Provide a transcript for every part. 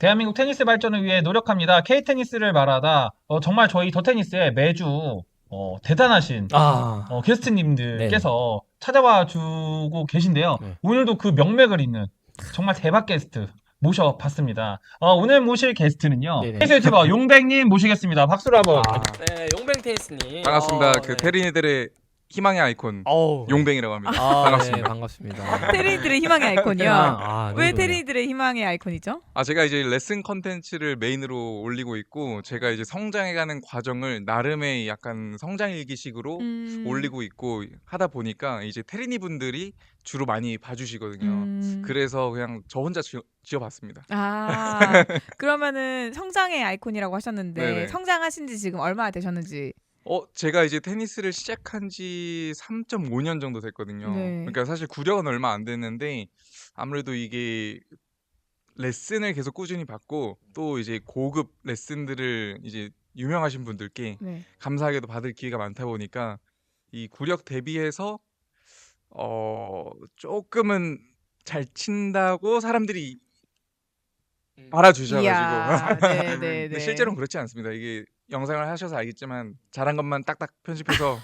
대한민국 테니스 발전을 위해 노력합니다. K테니스를 말하다 정말 저희 더 테니스에 매주 대단하신 아, 네네. 게스트님들께서 찾아와 주고 계신데요. 네. 오늘도 그 명맥을 잇는 정말 대박 게스트 모셔봤습니다. 오늘 모실 게스트는요. 네네. 테니스 유튜버 용백님 모시겠습니다. 박수로 한번. 아, 네, 용뱅 테니스님. 반갑습니다. 네. 테린이들의 희망의 아이콘 어우, 네. 용뱅이라고 합니다. 네, 반갑습니다. 반갑습니다. 테린이들의 희망의 아이콘이요. 너무 왜 좋네요. 테린이들의 희망의 아이콘이죠? 제가 이제 레슨 컨텐츠를 메인으로 올리고 있고, 제가 이제 성장해가는 과정을 나름의 약간 성장일기식으로 올리고 있고 하다 보니까 이제 테린이 분들이 주로 많이 봐주시거든요. 그래서 그냥 저 혼자 지어봤습니다. 그러면은 성장의 아이콘이라고 하셨는데 네네. 성장하신 지 지금 얼마나 되셨는지. 제가 이제 테니스를 시작한 지 3.5년 정도 됐거든요. 네. 그러니까 사실 구력은 얼마 안 됐는데, 아무래도 이게 레슨을 계속 꾸준히 받고 또 이제 고급 레슨들을 이제 유명하신 분들께 네. 감사하게도 받을 기회가 많다 보니까 이 구력 대비해서 조금은 잘 친다고 사람들이 알아주셔가지고 이야, 근데 네네네. 실제로는 그렇지 않습니다. 이게 영상을 하셔서 알겠지만 잘한 것만 딱딱 편집해서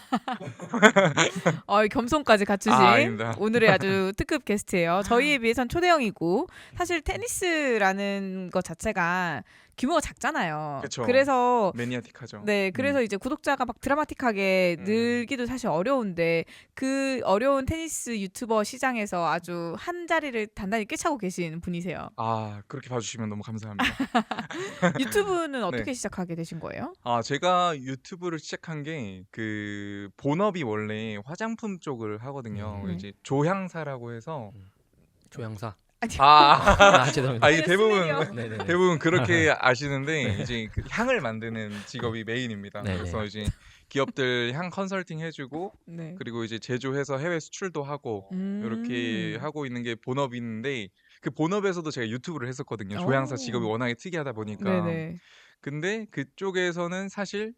겸손까지 갖추신 아닙니다. 오늘의 아주 특급 게스트예요. 저희에 비해선 초대형이고 사실 테니스라는 것 자체가 규모가 작잖아요. 그쵸. 그래서 매니아틱하죠. 네, 그래서 이제 구독자가 막 드라마틱하게 늘기도 사실 어려운데 그 어려운 테니스 유튜버 시장에서 아주 한 자리를 단단히 꿰차고 계신 분이세요. 그렇게 봐주시면 너무 감사합니다. 유튜브는 어떻게 네. 시작하게 되신 거예요? 제가 유튜브를 시작한 게 그 본업이 원래 화장품 쪽을 하거든요. 네. 이제 조향사라고 해서 조향사. 죄송합니다. 죄송합니다. 이게 네네네. 대부분 그렇게 아시는데 네. 이제 그 향을 만드는 직업이 메인입니다. 네네. 그래서 이제 기업들 향 컨설팅 해주고 네. 그리고 이제 제조해서 해외 수출도 하고 이렇게 하고 있는 게 본업인데, 그 본업에서도 제가 유튜브를 했었거든요. 조향사 직업이 워낙에 특이하다 보니까. 네네. 근데 그쪽에서는 사실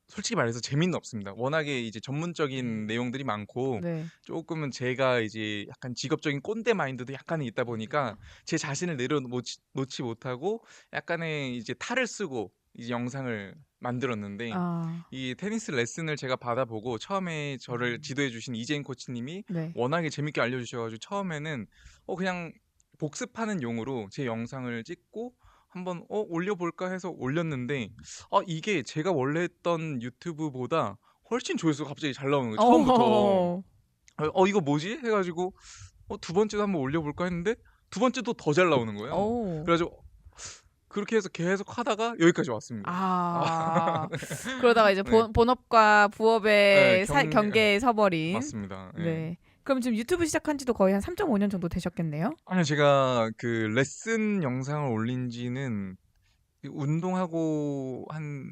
솔직히 말해서 재미는 없습니다. 워낙에 이제 전문적인 내용들이 많고 네. 조금은 제가 이제 약간 직업적인 꼰대 마인드도 약간은 있다 보니까 제 자신을 내려놓지 못하고 약간의 이제 탈을 쓰고 이제 영상을 만들었는데, 이 테니스 레슨을 제가 받아보고 처음에 저를 지도해 주신 이재인 코치님이 네. 워낙에 재밌게 알려주셔가지고 처음에는 그냥 복습하는 용으로 제 영상을 찍고 한번 올려볼까 해서 올렸는데, 이게 제가 원래 했던 유튜브보다 훨씬 조회수가 갑자기 잘 나오는 거예요. 처음부터. 이거 뭐지? 해가지고 두 번째도 한번 올려볼까 했는데 두 번째도 더 잘 나오는 거예요. 그래가지고 그렇게 해서 계속 하다가 여기까지 왔습니다. 그러다가 이제 네. 본업과 부업의 네, 경계에 서버린. 맞습니다. 네. 네. 그럼 지금 유튜브 시작한 지도 거의 한 3.5년 정도 되셨겠네요? 아니요, 제가 그 레슨 영상을 올린 지는 운동하고 한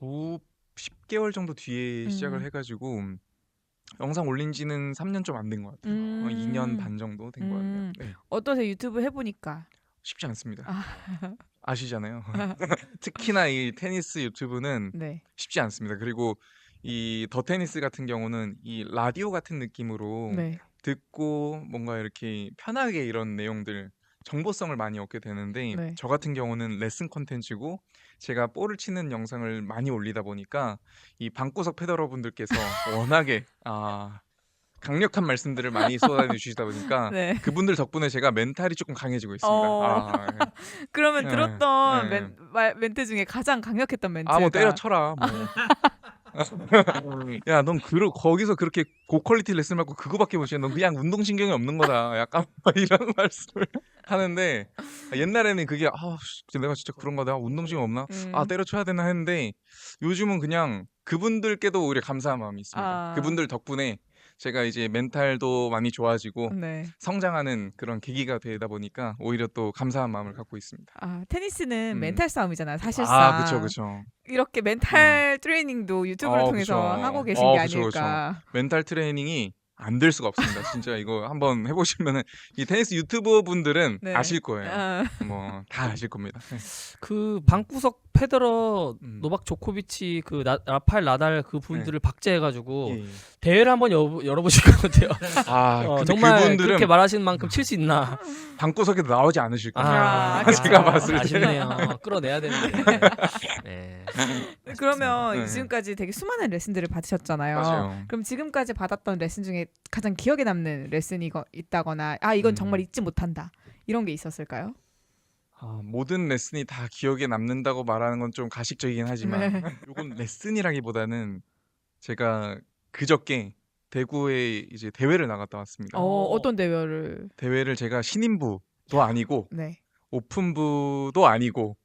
10개월 정도 뒤에 시작을 해가지고 영상 올린 지는 3년 좀 안 된 것 같아요. 2년 반 정도 된 것 같아요. 네. 어떠세요? 유튜브 해보니까. 쉽지 않습니다. 아시잖아요. 특히나 이 테니스 유튜브는 네. 쉽지 않습니다. 그리고 이 더 테니스 같은 경우는 이 라디오 같은 느낌으로 네. 듣고 뭔가 이렇게 편하게 이런 내용들 정보성을 많이 얻게 되는데, 네. 저 같은 경우는 레슨 콘텐츠고 제가 볼을 치는 영상을 많이 올리다 보니까 이 방구석 패더러분들께서 워낙에 강력한 말씀들을 많이 쏟아내주시다 보니까 네. 그분들 덕분에 제가 멘탈이 조금 강해지고 있습니다. 그러면 네. 들었던 네. 멘트 중에 가장 강력했던 멘트가 뭐 때려쳐라. 뭐. 야, 넌 거기서 그렇게 고퀄리티 레슨 받고 그거밖에 못 해. 넌 그냥 운동신경이 없는 거다. 약간 이런 말씀을 하는데, 옛날에는 그게 내가 진짜 그런 거다. 운동신경 없나? 때려쳐야 되나 했는데, 요즘은 그냥 그분들께도 오히려 감사한 마음이 있습니다. 그분들 덕분에 제가 이제 멘탈도 많이 좋아지고 네. 성장하는 그런 계기가 되다 보니까 오히려 또 감사한 마음을 갖고 있습니다. 테니스는 멘탈 싸움이잖아요, 사실상. 그쵸. 이렇게 멘탈 트레이닝도 유튜브를 통해서 그쵸. 하고 계신 게 그쵸. 아닐까. 멘탈 트레이닝이 안 될 수가 없습니다. 진짜 이거 한번 해보시면은 이 테니스 유튜버 분들은 네. 아실 거예요. 아, 뭐 다 아실 겁니다. 네. 그 방구석 페더러, 음. 노박 조코비치, 그 라파엘 나달 그 분들을 박제해가지고 예, 예. 대회를 한번 열어보실 것 같아요. 아, 근데 정말 그분들은 그렇게 말하시는 만큼 칠 수 있나? 방구석에도 나오지 않으실 거예요. 아, 제가 봤을 때. 아쉽네요. 끌어내야 되는데. 네. 그러면 네. 지금까지 되게 수많은 레슨들을 받으셨잖아요. 맞아요. 그럼 지금까지 받았던 레슨 중에 가장 기억에 남는 레슨이 있다거나 아 이건 정말 잊지 못한다 이런 게 있었을까요? 모든 레슨이 다 기억에 남는다고 말하는 건 좀 가식적이긴 하지만 네. 요건 레슨이라기보다는 제가 그저께 대구에 이제 대회를 나갔다 왔습니다. 어떤 대회를? 대회를 제가 신인부도 아니고 네. 오픈부도 아니고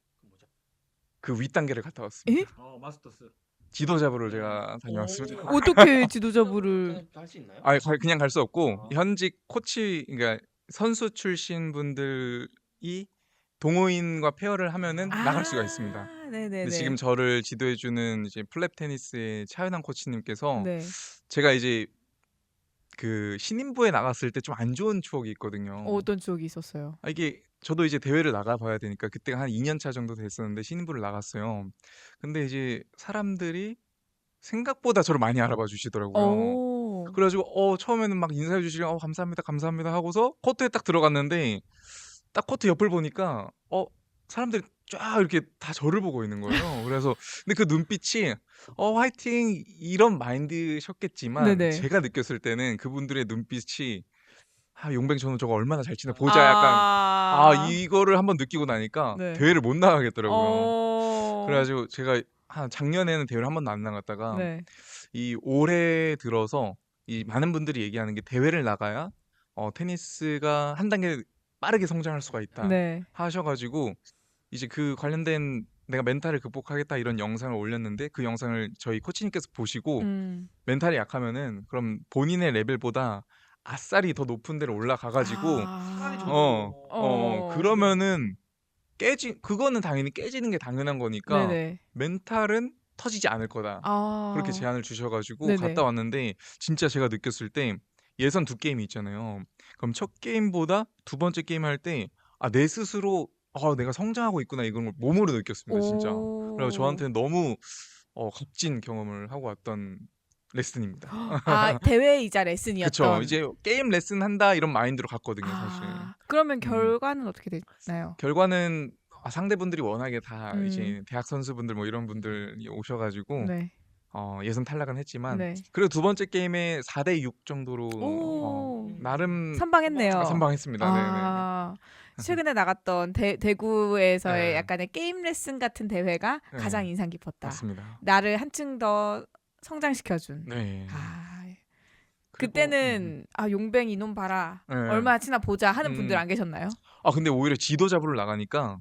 그 윗단계를 갔다 왔습니다. 에? 마스터스. 지도자부를 제가 다녀왔습니다. 어떻게 지도자부를? 할수 있나요? 그냥 갈 수 없고 현직 코치 그러니까 선수 출신 분들이 동호인과 페어를 하면은 나갈 수가 있습니다. 네네네. 근데 지금 저를 지도해주는 이제 플랩 테니스의 차윤환 코치님께서 네. 제가 이제 그 신인부에 나갔을 때 좀 안 좋은 추억이 있거든요. 어떤 추억이 있었어요? 이게 저도 이제 대회를 나가봐야 되니까 그때가 한 2년 차 정도 됐었는데 신인부를 나갔어요. 근데 이제 사람들이 생각보다 저를 많이 알아봐 주시더라고요. 오. 그래가지고 처음에는 막 인사해 주시고 감사합니다 감사합니다 하고서 코트에 딱 들어갔는데 딱 코트 옆을 보니까 사람들이 쫙 이렇게 다 저를 보고 있는 거예요. 그래서 근데 그 눈빛이 화이팅 이런 마인드셨겠지만 네네. 제가 느꼈을 때는 그분들의 눈빛이 용뱅 저는 저거 얼마나 잘 치나 보자 약간 이거를 한번 느끼고 나니까 네. 대회를 못 나가겠더라고요. 어. 그래가지고 제가 작년에는 대회를 한 번도 안 나갔다가 네. 이 올해 들어서 이 많은 분들이 얘기하는 게 대회를 나가야 테니스가 한 단계 빠르게 성장할 수가 있다 네. 하셔가지고 이제 그 관련된 내가 멘탈을 극복하겠다 이런 영상을 올렸는데 그 영상을 저희 코치님께서 보시고 멘탈이 약하면은 그럼 본인의 레벨보다 아싸리 더 높은 데로 올라가가지고 그러면은 그거는 당연히 깨지는 게 당연한 거니까 네네. 멘탈은 터지지 않을 거다. 그렇게 제안을 주셔가지고 네네. 갔다 왔는데 진짜 제가 느꼈을 때 예선 2게임이 있잖아요. 그럼 첫 게임보다 두 번째 게임 할 때 내 스스로 내가 성장하고 있구나 이걸 몸으로 느꼈습니다. 진짜. 그래서 저한테는 너무 값진 경험을 하고 왔던 레슨입니다. 대회이자 레슨이었던. 그쵸. 이제 게임 레슨 한다 이런 마인드로 갔거든요, 사실. 그러면 결과는 어떻게 됐나요? 결과는 상대분들이 워낙에 다 이제 음. 대학 선수분들 뭐 이런 분들이 오셔가지고 네. 예선 탈락은 했지만 네. 그리고 두 번째 게임에 4대6 정도로 오. 나름 선방했네요. 선방했습니다. 네네. 최근에 나갔던 대구에서의 네. 약간의 게임 레슨 같은 대회가 네. 가장 인상 깊었다. 맞습니다. 나를 한층 더 성장시켜준. 네. 그리고, 그때는 용뱅 이놈 봐라. 네. 얼마나 치나 보자 하는 분들 음. 안 계셨나요? 근데 오히려 지도자부를 나가니까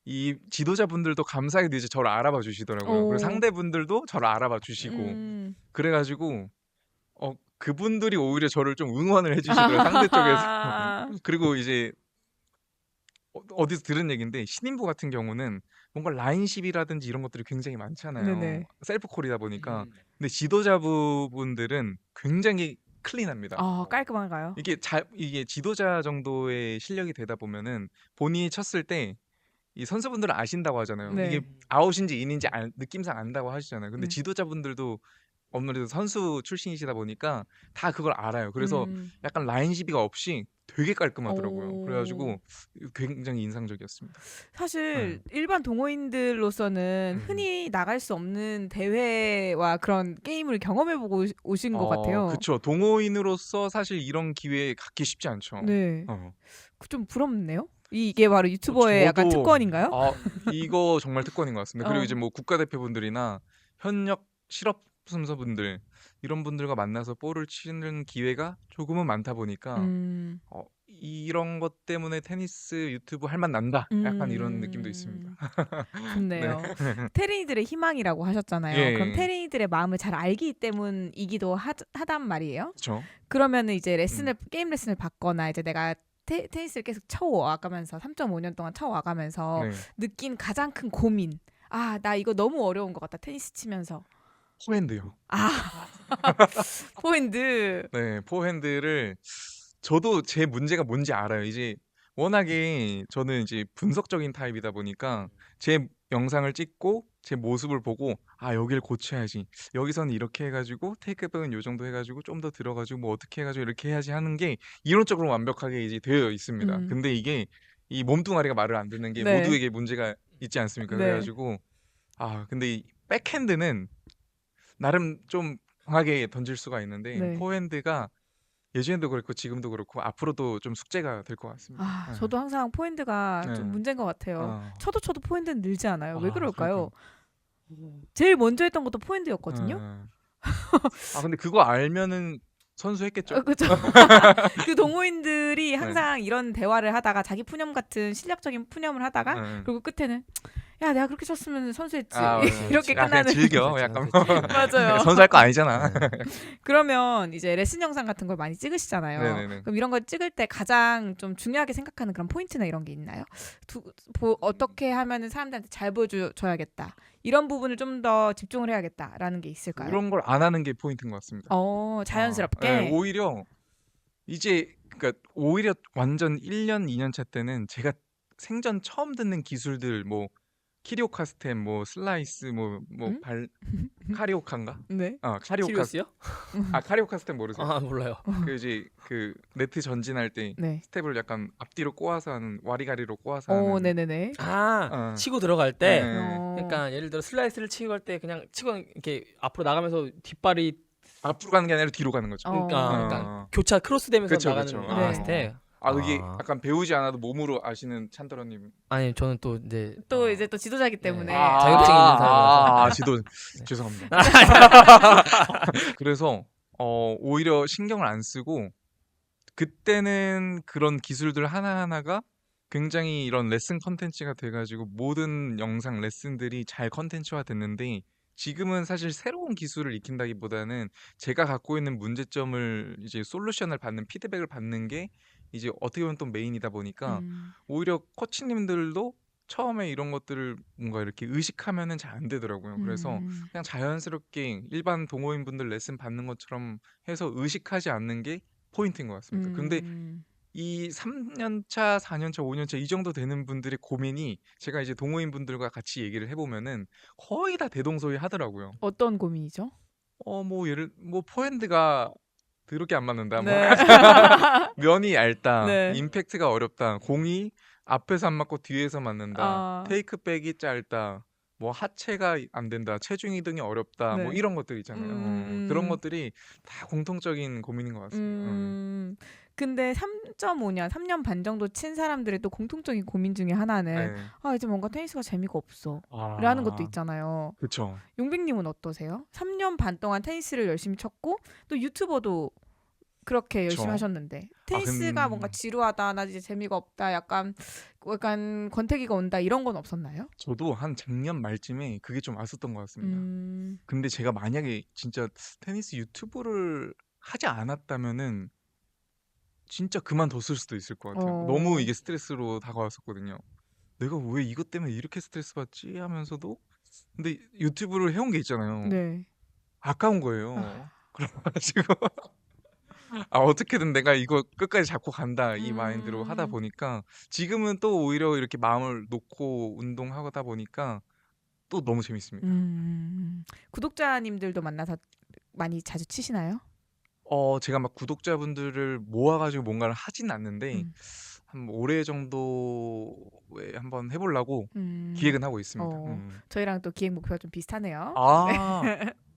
이 지도자분들도 감사하게도 이제 저를 알아봐 주시더라고요. 오. 그리고 상대분들도 저를 알아봐 주시고 그래가지고 그분들이 오히려 저를 좀 응원을 해주시더라고요. 상대 쪽에서. 그리고 이제 어디서 들은 얘기인데 신인부 같은 경우는 뭔가 라인십이라든지 이런 것들이 굉장히 많잖아요. 네네. 셀프콜이다 보니까. 근데 지도자분들은 굉장히 클린합니다. 깔끔한가요? 이게 지도자 정도의 실력이 되다 보면은 본인이 쳤을 때 이 선수분들은 아신다고 하잖아요. 네. 이게 아웃인지 인인지 느낌상 안다고 하시잖아요. 근데 네. 지도자분들도 아무래도 선수 출신이시다 보니까 다 그걸 알아요. 그래서 약간 라인 시비가 없이 되게 깔끔하더라고요. 오. 그래가지고 굉장히 인상적이었습니다. 사실 일반 동호인들로서는 흔히 나갈 수 없는 대회와 그런 게임을 경험해보고 오신 것 같아요. 그렇죠. 동호인으로서 사실 이런 기회 갖기 쉽지 않죠. 네. 좀 부럽네요. 이게 바로 유튜버의 약간 저도 특권인가요? 이거 정말 특권인 것 같습니다. 그리고 어. 이제 뭐 국가대표분들이나 현역 실업 선수분들 이런 분들과 만나서 볼을 치는 기회가 조금은 많다 보니까 이런 것 때문에 테니스 유튜브 할 맛 난다. 약간 이런 느낌도 있습니다. 좋네요. 테린이들의 희망이라고 하셨잖아요. 예. 그럼 테린이들의 마음을 잘 알기 때문이기도 하단 말이에요. 그렇죠. 그러면은 이제 게임 레슨을 받거나 이제 내가 테니스를 계속 쳐와가면서 3.5년 동안 쳐와가면서 네. 느낀 가장 큰 고민. 나 이거 너무 어려운 것 같다. 테니스 치면서. 포핸드요. 아, 포핸드. 네, 포핸드를 저도 제 문제가 뭔지 알아요. 이제 워낙에 저는 이제 분석적인 타입이다 보니까 제 영상을 찍고 제 모습을 보고 아 여기를 고쳐야지. 여기서는 이렇게 해가지고 테이크백은 요 정도 해가지고 좀 더 들어가지고 뭐 어떻게 해가지고 이렇게 해야지 하는 게 이론적으로 완벽하게 이제 되어 있습니다. 음. 근데 이게 이 몸뚱아리가 말을 안 듣는 게 네. 모두에게 문제가 있지 않습니까? 네. 그래가지고 아 근데 이 백핸드는 나름 좀 강하게 던질 수가 있는데 네. 포핸드가 예전에도 그렇고 지금도 그렇고 앞으로도 좀 숙제가 될 것 같습니다. 아, 네. 저도 항상 포핸드가 좀 네. 문제인 것 같아요. 아, 쳐도 포핸드는 늘지 않아요. 왜 아, 그럴까요? 그러니까요. 제일 먼저 했던 것도 포핸드였거든요. 아 근데 그거 알면은 선수 했겠죠? 그죠. 그 동호인들이 네. 항상 이런 대화를 하다가 자기 푸념 같은 실력적인 푸념을 하다가 네. 그리고 끝에는 야 내가 그렇게 쳤으면 선수했지 아, 이렇게 그냥 끝나는. 즐겨. 그렇죠, 약간 그렇죠. 맞아요. 선수 할 거 아니잖아. 네. 그러면 이제 레슨 영상 같은 걸 많이 찍으시잖아요. 네네네. 그럼 이런 걸 찍을 때 가장 좀 중요하게 생각하는 그런 포인트나 이런 게 있나요? 어떻게 하면은 사람들한테 잘 보여줘야겠다. 이런 부분을 좀 더 집중을 해야겠다라는 게 있을까요? 그런 걸 안 하는 게 포인트인 것 같습니다. 자연스럽게. 네, 오히려 이제 그러니까 오히려 완전 1년 2년 차 때는 제가 생전 처음 듣는 기술들 뭐 키리오카스템 뭐 슬라이스 응? 뭐발 카리오카인가? 네. 카리오카 키리오스요? 카리오카스템 모르세요? 아 몰라요. 그 이제 그 네트 전진할 때 네. 스텝을 약간 앞뒤로 꼬아서 하는 와리가리로 꼬아서 하는 네네네. 아 어. 치고 들어갈 때. 네. 그러니까 예를 들어 슬라이스를 치고 갈 때 그냥 치고 이렇게 앞으로 나가면서 뒷발이 앞으로 가는 게 아니라 뒤로 가는 거죠. 그러니까 교차 크로스되면서 그쵸, 나가는 그쵸. 네. 스텝. 이게 아. 약간 배우지 않아도 몸으로 아시는 찬더러님. 아니 저는 또 이제 또 이제 또 지도자기 때문에. 자격증이 있는 사람이라서. 지도 죄송합니다. 아, 그래서 오히려 신경을 안 쓰고 그때는 그런 기술들 하나하나가 굉장히 이런 레슨 컨텐츠가 돼가지고 모든 영상 레슨들이 잘 컨텐츠화 됐는데 지금은 사실 새로운 기술을 익힌다기보다는 제가 갖고 있는 문제점을 이제 솔루션을 받는 피드백을 받는 게 이제 어떻게 보면 또 메인이다 보니까 오히려 코치님들도 처음에 이런 것들을 뭔가 이렇게 의식하면은 잘 안 되더라고요. 그래서 그냥 자연스럽게 일반 동호인분들 레슨 받는 것처럼 해서 의식하지 않는 게 포인트인 것 같습니다. 근데 이 3년 차, 4년 차, 5년 차 이 정도 되는 분들의 고민이 제가 이제 동호인 분들과 같이 얘기를 해보면은 거의 다 대동소이하더라고요. 어떤 고민이죠? 뭐 포핸드가 더럽게 안 맞는다. 뭐 네. 면이 얇다. 네. 임팩트가 어렵다. 공이 앞에서 안 맞고 뒤에서 맞는다. 아. 테이크백이 짧다. 뭐 하체가 안 된다. 체중 이동이 어렵다. 뭐 네. 이런 것들 있잖아요. 그런 것들이 다 공통적인 고민인 것 같습니다. 근데 3.5년, 3년 반 정도 친 사람들의 또 공통적인 고민 중에 하나는 네. 이제 뭔가 테니스가 재미가 없어. 라는 것도 있잖아요. 그렇죠. 용백님은 어떠세요? 3년 반 동안 테니스를 열심히 쳤고 또 유튜버도 그렇게 열심히 그쵸. 하셨는데 테니스가 뭔가 지루하다, 나 이제 재미가 없다, 약간 권태기가 온다 이런 건 없었나요? 저도 한 작년 말쯤에 그게 좀 왔었던 것 같습니다. 근데 제가 만약에 진짜 테니스 유튜브를 하지 않았다면은 진짜 그만뒀을 수도 있을 것 같아요. 너무 이게 스트레스로 다가왔었거든요. 내가 왜 이것 때문에 이렇게 스트레스 받지 하면서도 근데 유튜브를 해온 게 있잖아요. 네. 아까운 거예요. 그래가지고 어떻게든 내가 이거 끝까지 잡고 간다 이 마인드로 하다 보니까 지금은 또 오히려 이렇게 마음을 놓고 운동하다 보니까 또 너무 재밌습니다. 구독자님들도 만나서 많이 자주 치시나요? 제가 막 구독자분들을 모아가지고 뭔가를 하진 않는데 한 올해 정도에 한번 해보려고 기획은 하고 있습니다. 저희랑 또 기획 목표가 좀 비슷하네요.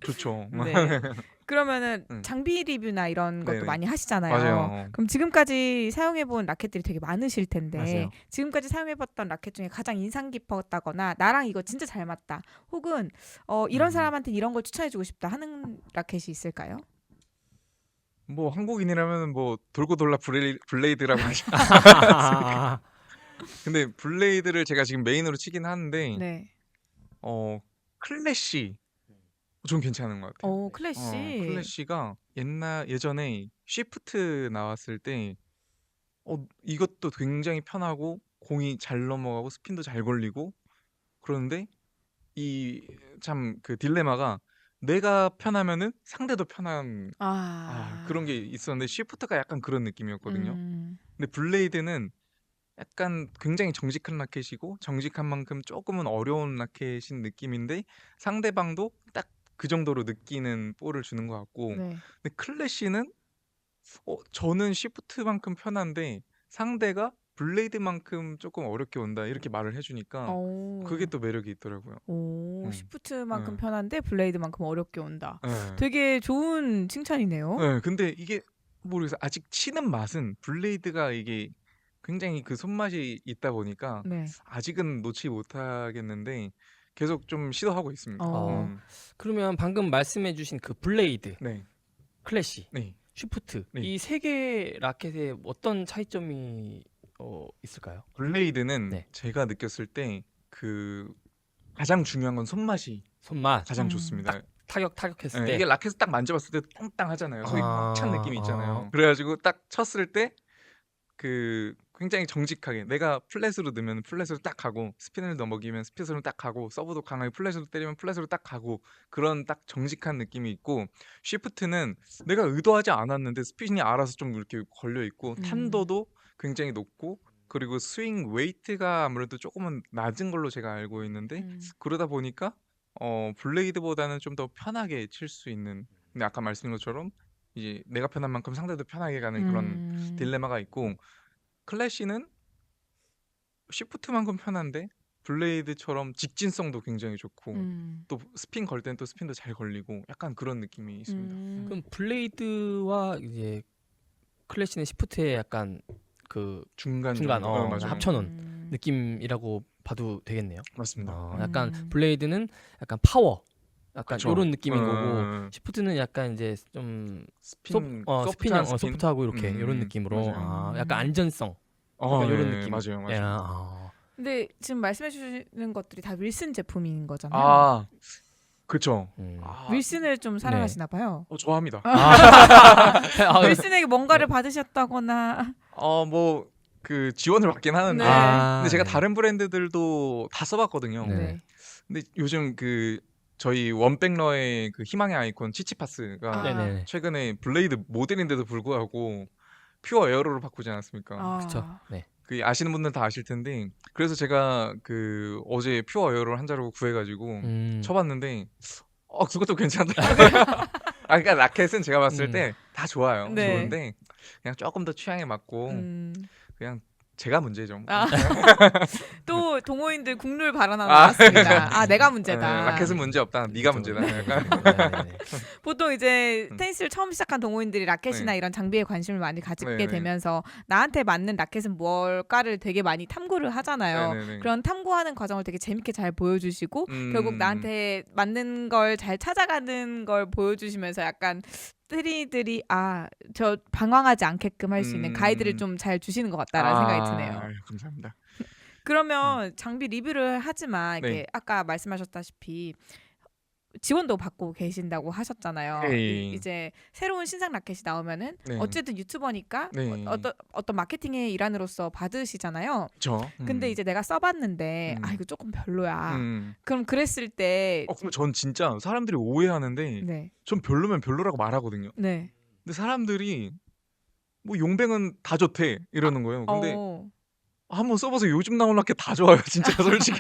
좋죠. 네. 그러면은 장비 리뷰나 이런 것도 네네. 많이 하시잖아요. 맞아요. 그럼 지금까지 사용해본 라켓들이 되게 많으실 텐데 맞아요. 지금까지 사용해봤던 라켓 중에 가장 인상 깊었다거나 나랑 이거 진짜 잘 맞다 혹은 이런 사람한테 이런 걸 추천해주고 싶다 하는 라켓이 있을까요? 뭐 한국인이라면 뭐 돌고 돌라 블레이드라고 하죠. 근데 블레이드를 제가 지금 메인으로 치긴 하는데 네. 클래시 좀 괜찮은 것 같아요. 클래시. 클래시가 예전에 쉬프트 나왔을 때 이것도 굉장히 편하고 공이 잘 넘어가고 스핀도 잘 걸리고 그런데 이 참 그 딜레마가 내가 편하면은 상대도 편한 그런 아. 게 있었는데 쉬프트가 약간 그런 느낌이었거든요. 음. 근데 블레이드는 약간 굉장히 정직한 라켓이고 정직한 만큼 조금은 어려운 라켓인 느낌인데 상대방도 딱 그 정도로 느끼는 볼을 주는 것 같고 네. 근데 클래시는 저는 쉬프트만큼 편한데 상대가 블레이드만큼 조금 어렵게 온다 이렇게 말을 해주니까 그게 어. 또 매력이 있더라고요. 오, 음. 시프트만큼 네. 편한데 블레이드만큼 어렵게 온다. 네. 되게 좋은 칭찬이네요. 네, 근데 이게 모르겠어요. 아직 치는 맛은 블레이드가 이게 굉장히 그 손맛이 있다 보니까 네. 아직은 놓지 못하겠는데 계속 좀 시도하고 있습니다. 어. 음. 그러면 방금 말씀해주신 그 블레이드, 네, 클래시, 네, 쉬프트 네. 이 세 개 라켓에 어떤 차이점이 있을까요? 블레이드는 네. 제가 느꼈을 때 그 가장 중요한 건 손맛이 손맛, 가장 음. 좋습니다. 타격했을 네, 때 이게 라켓을 딱 만져봤을 때 탕탕하잖아요. 소리 꽉 찬 느낌이 있잖아요. 아. 그래가지고 딱 쳤을 때 그 굉장히 정직하게 내가 플랫으로 넣으면 플랫으로 딱 가고 스핀을 넘어기면 스핏으로 딱 가고 서브도 강하게 플랫으로 때리면 플랫으로 딱 가고 그런 딱 정직한 느낌이 있고 쉬프트는 내가 의도하지 않았는데 스핀이 알아서 좀 이렇게 걸려 있고 탄도도 굉장히 높고 그리고 스윙 웨이트가 아무래도 조금은 낮은 걸로 제가 알고 있는데 그러다 보니까 블레이드보다는 좀 더 편하게 칠 수 있는 근데 아까 말씀드린 것처럼 이제 내가 편한 만큼 상대도 편하게 가는 그런 딜레마가 있고 클래시는 쉬프트만큼 편한데 블레이드처럼 직진성도 굉장히 좋고 또 스핀 걸 땐 또 스핀도 잘 걸리고 약간 그런 느낌이 있습니다. 그럼 블레이드와 이제 클래시는 시프트의 약간 그 중간 중간 정도. 맞아요. 합쳐놓은 느낌이라고 봐도 되겠네요. 맞습니다. 약간 블레이드는 약간 파워, 약간 그쵸. 이런 느낌인 거고 어, 시프트는 약간 이제 좀 스핀, 스피닝, 스핀? 소프트하고 이렇게 이런 느낌으로 맞아요. 약간 안전성 약간 이런 네, 느낌. 맞아요, 예, 맞아요. 근데 지금 말씀해 주시는 것들이 다 윌슨 제품인 거잖아요. 아, 그렇죠. 윌슨을 좀 사랑하시나 봐요. 좋아합니다. 윌슨에게 뭔가를 받으셨다거나. 뭐 그 지원을 받긴 하는데 네. 근데 제가 다른 브랜드들도 다 써봤거든요. 네. 네. 근데 요즘 그 저희 원백러의 그 희망의 아이콘 치치파스가 네네. 최근에 블레이드 모델인데도 불구하고 퓨어 에어로를 바꾸지 않았습니까? 그쵸. 네. 그 아시는 분들 다 아실 텐데 그래서 제가 그 어제 퓨어 에어로를 한 자루 구해가지고 쳐봤는데 그것도 괜찮더라고요. 그러니까 라켓은 제가 봤을 때 다 좋아요. 네. 좋은데 그냥 조금 더 취향에 맞고 그냥 제가 문제죠. 또 동호인들 국룰 발언 하나 나왔습니다. 내가 문제다. 라켓은 문제 없다. 네가 문제다. 약간. 네. 보통 이제 테니스를 처음 시작한 동호인들이 라켓이나 네. 이런 장비에 관심을 많이 갖게 네, 네. 되면서 나한테 맞는 라켓은 뭘까를 되게 많이 탐구를 하잖아요. 네네네. 그런 탐구하는 과정을 되게 재밌게 잘 보여주시고 결국 나한테 맞는 걸 잘 찾아가는 걸 보여주시면서 약간 트리들이 저 방황하지 않게끔 할 수 있는 가이드를 좀 잘 주시는 것 같다라는 생각이 드네요. 아유, 감사합니다. 그러면 장비 리뷰를 하지만 이렇게 네. 아까 말씀하셨다시피 지원도 받고 계신다고 하셨잖아요. 네. 이제 새로운 신상 라켓이 나오면은 네. 어쨌든 유튜버니까 네. 어떤 마케팅의 일환으로서 받으시잖아요. 그쵸. 근데 이제 내가 써봤는데 이거 조금 별로야. 그럼 그랬을 때 그럼 전 진짜 사람들이 오해하는데 네. 전 별로면 별로라고 말하거든요. 네. 근데 사람들이 뭐 용뱅은 다 좋대 이러는 거예요. 근데 한번 써봐서 요즘 나온 라켓 다 좋아요, 진짜 솔직히.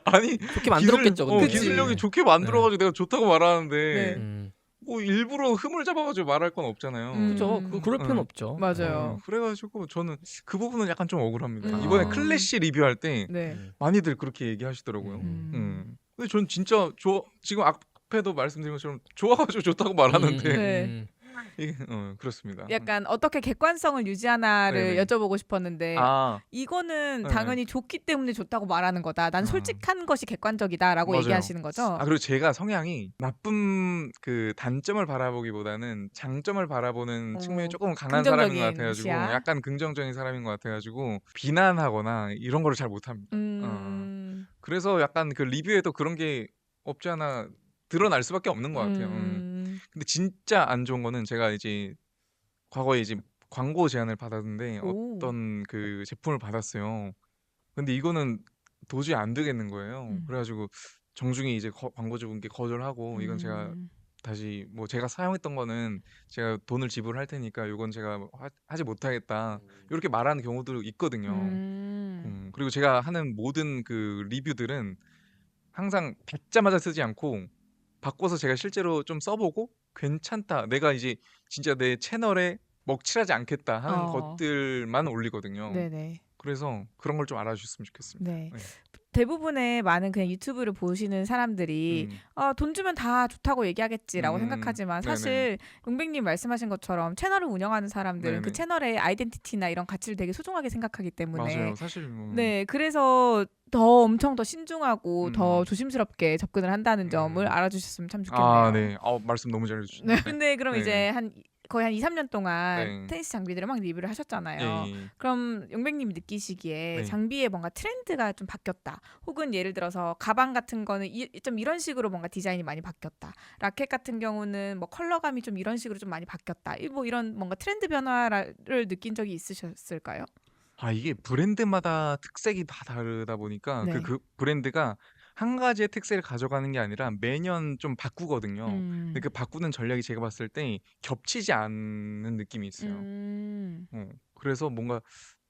아니 좋게 만들었겠죠. 근데. 기술력이 좋게 만들어가지고 내가 좋다고 말하는데 네. 뭐 일부러 흠을 잡아가지고 말할 건 없잖아요. 그죠. 그럴 필요는 없죠. 맞아요. 그래가지고 저는 그 부분은 약간 좀 억울합니다. 음. 이번에 클래시 리뷰할 때 네. 많이들 그렇게 얘기하시더라고요. 근데 전 진짜 지금 앞에도 말씀드린 것처럼 좋아가지고 좋다고 말하는데 네. 이게 그렇습니다. 약간 어떻게 객관성을 유지하나를 네네. 여쭤보고 싶었는데 이거는 네. 당연히 좋기 때문에 좋다고 말하는 거다. 난 솔직한 것이 객관적이다라고 맞아요. 얘기하시는 거죠. 그리고 제가 성향이 나쁜 그 단점을 바라보기보다는 장점을 바라보는 측면이 조금 강한 사람인 것 긍정적인 같아가지고 시야. 약간 긍정적인 사람인 것 같아가지고 비난하거나 이런 거를 잘 못합니다. 그래서 약간 그 리뷰에도 그런 게 없지 않아 드러날 수밖에 없는 것 같아요. 근데 진짜 안 좋은 거는 제가 이제 과거에 이제 광고 제안을 받았는데 어떤 그 제품을 받았어요. 근데 이거는 도저히 안 되겠는 거예요. 그래가지고 정중히 이제 광고주분께 거절하고 이건 제가 다시 뭐 제가 사용했던 거는 제가 돈을 지불할 테니까 이건 제가 하지 못하겠다 이렇게 말하는 경우도 있거든요. 그리고 제가 하는 모든 그 리뷰들은 항상 받자마자 쓰지 않고 바꿔서 제가 실제로 좀 써보고 괜찮다, 내가 이제 진짜 내 채널에 먹칠하지 않겠다 하는 것들만 올리거든요. 네네. 그래서 그런 걸 좀 알아주셨으면 좋겠습니다. 네. 네. 대부분의 많은 그냥 유튜브를 보시는 사람들이 돈 주면 다 좋다고 얘기하겠지라고 생각하지만 네네. 사실 용백님 말씀하신 것처럼 채널을 운영하는 사람들은 그 네네. 채널의 아이덴티티나 이런 가치를 되게 소중하게 생각하기 때문에 맞아요. 사실 네, 그래서 더 엄청 더 신중하고 더 음. 조심스럽게 접근을 한다는 점을 알아주셨으면 참 좋겠네요. 아, 네. 말씀 너무 네. 잘해주시네요. 근데 그럼 네. 이제 거의 한 2, 3년 동안 네. 테니스 장비들을 막 리뷰를 하셨잖아요. 예. 그럼 용백님이 느끼시기에 네. 장비에 뭔가 트렌드가 좀 바뀌었다. 혹은 예를 들어서 가방 같은 거는 좀 이런 식으로 뭔가 디자인이 많이 바뀌었다. 라켓 같은 경우는 뭐 컬러감이 좀 이런 식으로 좀 많이 바뀌었다. 뭐 이런 뭔가 트렌드 변화를 느낀 적이 있으셨을까요? 이게 브랜드마다 특색이 다 다르다 보니까 네. 그 브랜드가 한 가지의 특색을 가져가는 게 아니라 매년 좀 바꾸거든요. 근데 그 바꾸는 전략이 제가 봤을 때 겹치지 않는 느낌이 있어요. 그래서 뭔가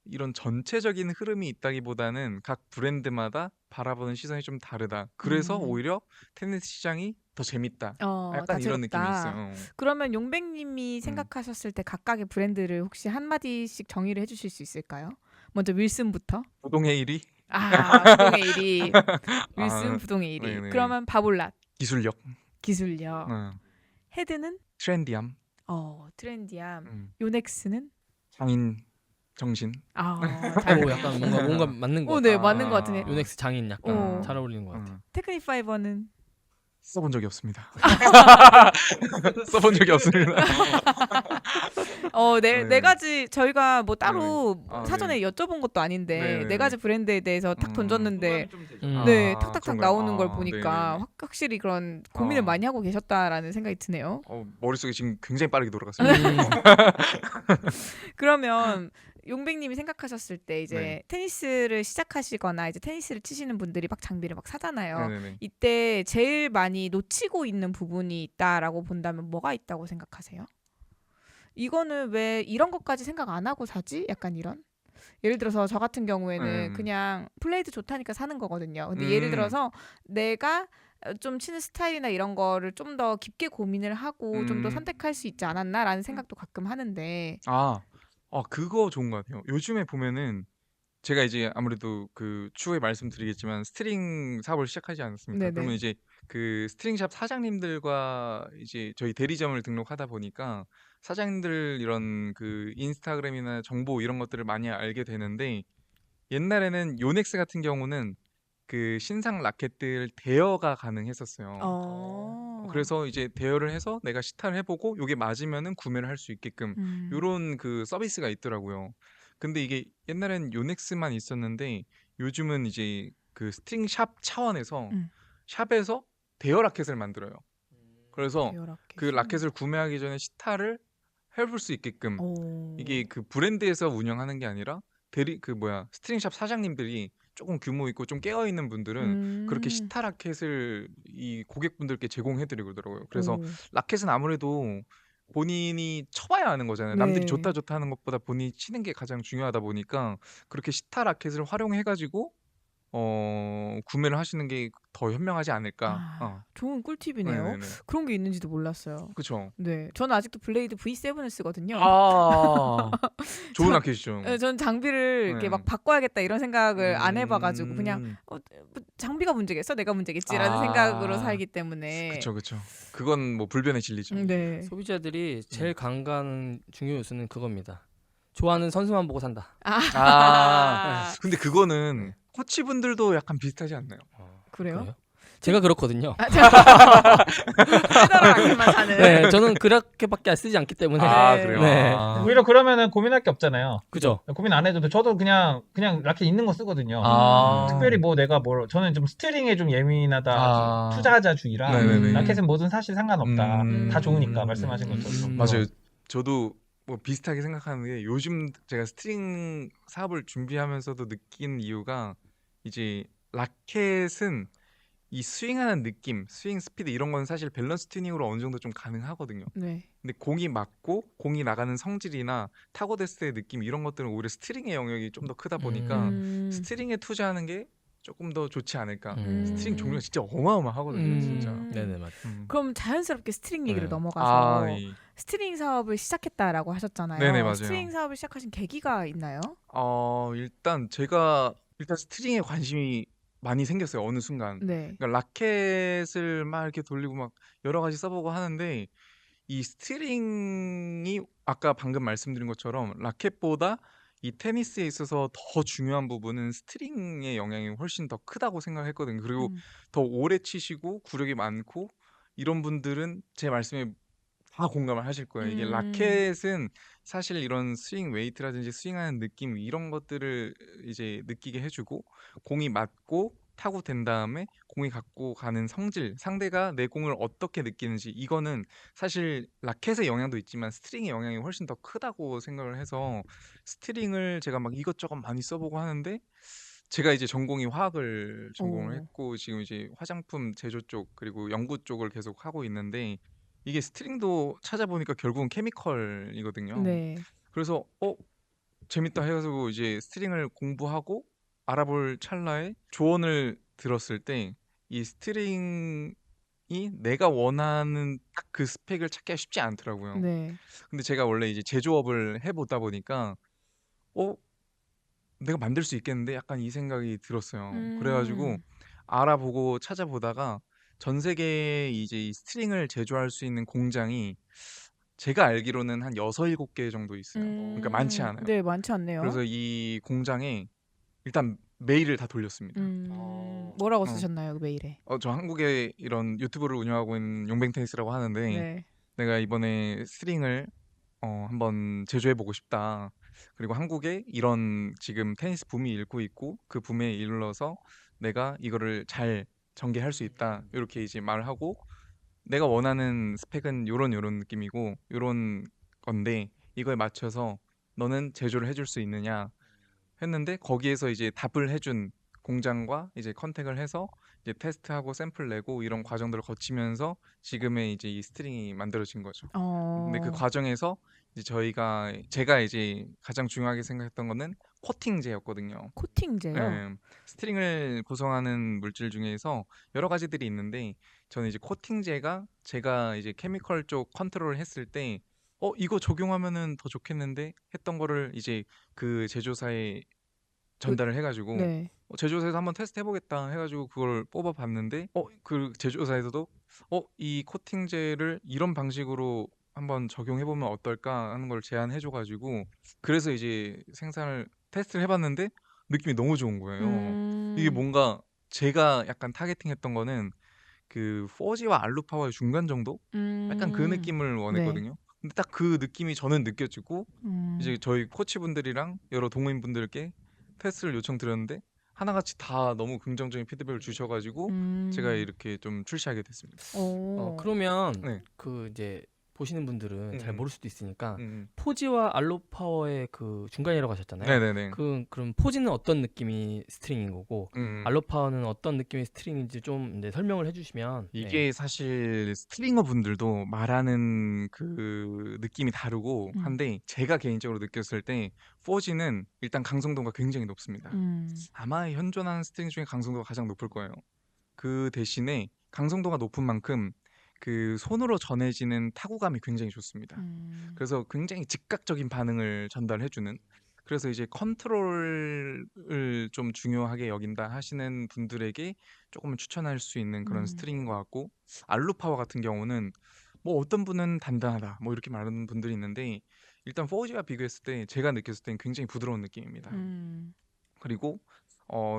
이런 전체적인 흐름이 있다기보다는 각 브랜드마다 바라보는 시선이 좀 다르다. 그래서 오히려 테니스 시장이 더 재밌다. 약간 이런 느낌이 다채롭다. 있어요. 그러면 용백님이 생각하셨을 때 각각의 브랜드를 혹시 한마디씩 정의를 해주실 수 있을까요? 먼저 윌슨부터. 부동의 1위, 부동의 1위. 윌슨 아, 부동의 1위. 네네. 그러면 바볼랏. 기술력, 기술력. 헤드는? 트렌디함, 트렌디함. 요넥스는? 장인 정신. 오, 약간 뭔가 맞는 거 네, 같아. 맞는 것 같으네. 요넥스 장인 약간 잘 어울리는 것 같아. 테크닉 파이버는? 써본 적이 없습니다. 써본 적이 없습니다. 네 네. 가지 저희가 뭐 따로 네네. 사전에 여쭤본 것도 아닌데 네네네. 네 가지 브랜드에 대해서 탁 던졌는데 음. 네, 탁탁탁 그런가요? 나오는 걸 보니까 네네네. 확실히 그런 고민을 많이 하고 계셨다라는 생각이 드네요. 머릿속이 지금 굉장히 빠르게 돌아갔습니다. 그러면 용백님이 생각하셨을 때 이제 네. 테니스를 시작하시거나 이제 테니스를 치시는 분들이 막 장비를 막 사잖아요. 네네네. 이때 제일 많이 놓치고 있는 부분이 있다라고 본다면 뭐가 있다고 생각하세요? 이거는 왜 이런 것까지 생각 안 하고 사지? 약간 이런? 예를 들어서 저 같은 경우에는 그냥 플레이도 좋다니까 사는 거거든요. 근데 예를 들어서 내가 좀 치는 스타일이나 이런 거를 좀 더 깊게 고민을 하고 좀 더 선택할 수 있지 않았나라는 생각도 가끔 하는데. 그거 좋은 것 같아요. 요즘에 보면은 제가 이제 아무래도 그 추후에 말씀드리겠지만 스트링 사업을 시작하지 않았습니까? 네네. 그러면 이제 그 스트링샵 사장님들과 이제 저희 대리점을 등록하다 보니까 사장님들 이런 그 인스타그램이나 정보 이런 것들을 많이 알게 되는데, 옛날에는 요넥스 같은 경우는 그 신상 라켓들 대여가 가능했었어요. 그래서 이제 대여를 해서 내가 시타를 해보고 요게 맞으면은 구매를 할 수 있게끔 요런 그 서비스가 있더라고요. 근데 이게 옛날엔 요넥스만 있었는데 요즘은 이제 그 스트링샵 차원에서 샵에서 대여 라켓을 만들어요. 그래서 그 라켓을 구매하기 전에 시타를 해볼 수 있게끔, 이게 그 브랜드에서 운영하는 게 아니라 스트링샵 사장님들이 조금 규모 있고 좀 깨어 있는 분들은 그렇게 시타 라켓을 이 고객분들께 제공해드리고 그러더라고요. 그래서 라켓은 아무래도 본인이 쳐봐야 아는 거잖아요. 남들이 좋다 좋다 하는 것보다 본인이 치는 게 가장 중요하다 보니까 그렇게 시타 라켓을 활용해가지고 구매를 하시는 게 더 현명하지 않을까. 좋은 꿀팁이네요. 네네네. 그런 게 있는지도 몰랐어요. 그쵸. 네, 저는 아직도 블레이드 V7을 쓰거든요. 좋은 라켓이죠. 네, 전 장비를 이렇게 막 바꿔야겠다 이런 생각을 안 해봐가지고 그냥 뭐 장비가 문제겠어? 내가 문제겠지라는 생각으로 살기 때문에. 그쵸. 그건 뭐 불변의 진리죠. 네. 소비자들이 제일 강간 중요 요소는 그겁니다. 좋아하는 선수만 보고 산다. 근데 그거는 코치분들도 약간 비슷하지 않나요? 그래요? 제가 그렇거든요. 쓰더라 라켓만 사는. 네, 저는 그렇게밖에 쓰지 않기 때문에. 그래요? 네. 오히려 그러면은 고민할 게 없잖아요. 그죠. 고민 안 해도 돼. 저도 그냥 라켓 있는 거 쓰거든요. 특별히 뭐 저는 좀 스트링에 좀 예민하다, 투자자주의라 네네네. 라켓은 뭐든 사실 상관없다. 다 좋으니까 말씀하신 것처럼. 맞아요. 저도 뭐 비슷하게 생각하는 게, 요즘 제가 스트링 사업을 준비하면서도 느낀 이유가 이제 라켓은 이 스윙하는 느낌, 스윙 스피드 이런 건 사실 밸런스 튜닝으로 어느 정도 좀 가능하거든요. 네. 근데 공이 맞고 공이 나가는 성질이나 타고 됐을 때의 느낌 이런 것들은 오히려 스트링의 영역이 좀 더 크다 보니까 스트링에 투자하는 게 조금 더 좋지 않을까. 스트링 종류가 진짜 어마어마하거든요, 진짜. 네네 맞. 그럼 자연스럽게 스트링 얘기로 네. 넘어가서 이- 스트링 사업을 시작했다라고 하셨잖아요. 네네, 맞아요. 스트링 사업을 시작하신 계기가 있나요? 일단 제가 스트링에 관심이 많이 생겼어요, 어느 순간. 네. 그러니까 라켓을 막 이렇게 돌리고 막 여러 가지 써보고 하는데 이 스트링이 아까 방금 말씀드린 것처럼 라켓보다 이 테니스에 있어서 더 중요한 부분은 스트링의 영향이 훨씬 더 크다고 생각했거든요. 그리고 음. 더 오래 치시고 구력이 많고 이런 분들은 제 말씀에 다 공감을 하실 거예요. 이게 라켓은 사실 이런 스윙 웨이트라든지 스윙하는 느낌 이런 것들을 이제 느끼게 해주고 공이 맞고 타고 된 다음에 공이 갖고 가는 성질, 상대가 내 공을 어떻게 느끼는지 이거는 사실 라켓의 영향도 있지만 스트링의 영향이 훨씬 더 크다고 생각을 해서 스트링을 제가 막 이것저것 많이 써보고 하는데 제가 이제 전공이 화학을 전공을 오. 했고 지금 이제 화장품 제조 쪽 그리고 연구 쪽을 계속 하고 있는데 이게 스트링도 찾아보니까 결국은 케미컬이거든요. 네. 그래서 재밌다 해 가지고 이제 스트링을 공부하고 알아볼 찰나에 조언을 들었을 때 이 스트링이 내가 원하는 딱 그 스펙을 찾기가 쉽지 않더라고요. 네. 근데 제가 원래 이제 제조업을 해 보다 보니까 '어 내가 만들 수 있겠는데?' 약간 이 생각이 들었어요. 그래 가지고 음. 알아보고 찾아보다가 전 세계에 이제 이 스트링을 제조할 수 있는 공장이 제가 알기로는 한 6-7개 정도 있어요. 그러니까 많지 않아요. 네, 많지 않네요. 그래서 이 공장에 일단 메일을 다 돌렸습니다. 뭐라고 어. 쓰셨나요, 그 메일에? 저 한국에 이런 유튜브를 운영하고 있는 용뱅 테니스라고 하는데 네. "내가 이번에 스트링을 한번 제조해 보고 싶다. 그리고 한국에 이런 지금 테니스 붐이 일고 있고 그 붐에 이르러서 내가 이거를 잘 전개할 수 있다." 요렇게 이제 말을 하고 "내가 원하는 스펙은 요런 느낌이고 요런 건데 이거에 맞춰서 너는 제조를 해줄 수 있느냐?" 했는데 거기에서 이제 답을 해준 공장과 이제 컨택을 해서 이제 테스트하고 샘플 내고 이런 과정들을 거치면서 지금의 이제 이 스트링이 만들어진 거죠. 근데 그 어. 과정에서 이제 제가 이제 가장 중요하게 생각했던 거는 코팅제였거든요. 코팅제요? 예. 스트링을 구성하는 물질 중에서 여러 가지들이 있는데 저는 이제 코팅제가 제가 이제 케미컬 쪽 컨트롤을 했을 때 이거 적용하면은 더 좋겠는데?' 했던 거를 이제 그 제조사에 그 전달을 해 가지고 네. 제조사에서 "한번 테스트해 보겠다." 해 가지고 그걸 뽑아 봤는데 그 제조사에서도 "이 코팅제를 이런 방식으로 한번 적용해 보면 어떨까?" 하는 걸 제안해 줘 가지고 그래서 이제 생산을 테스트를 해 봤는데 느낌이 너무 좋은 거예요. 이게 음. 뭔가 제가 약간 타겟팅했던 거는 그 4G와 알루파와의 중간 정도? 약간 그 음. 느낌을 네. 원했거든요. 근데 딱 그 느낌이 저는 느껴지고 음. 이제 저희 코치분들이랑 여러 동호인분들께 테스트를 요청드렸는데 하나같이 다 너무 긍정적인 피드백을 주셔 가지고 제가 음. 이렇게 좀 출시하게 됐습니다. 어. 그러면 네. 그 이제 보시는 분들은 잘 음음. 모를 수도 있으니까 음음. 포지와 알로파워의 그 중간이라고 하셨잖아요. 네네네. 그럼 포지는 어떤 느낌이 스트링인 거고 음. 알로파워는 어떤 느낌의 스트링인지 좀 네, 설명을 해주시면 네. 이게 사실 스트링어 분들도 말하는 그 느낌이 다르고 음. 한데 제가 개인적으로 느꼈을 때 4G는 일단 강성도가 굉장히 높습니다. 음. 아마 현존하는 스트링 중에 강성도가 가장 높을 거예요. 그 대신에 강성도가 높은 만큼 그 손으로 전해지는 타구감이 굉장히 좋습니다. 음. 그래서 굉장히 즉각적인 반응을 전달해 주는 그래서 이제 컨트롤을 좀 중요하게 여긴다 하시는 분들에게 조금 추천할 수 있는 그런 음. 스트링인 것 같고 알루파워 같은 경우는 뭐 어떤 분은 단단하다 뭐 이렇게 말하는 분들이 있는데 일단 4G와 비교했을 때 제가 느꼈을 땐 굉장히 부드러운 느낌입니다. 음. 그리고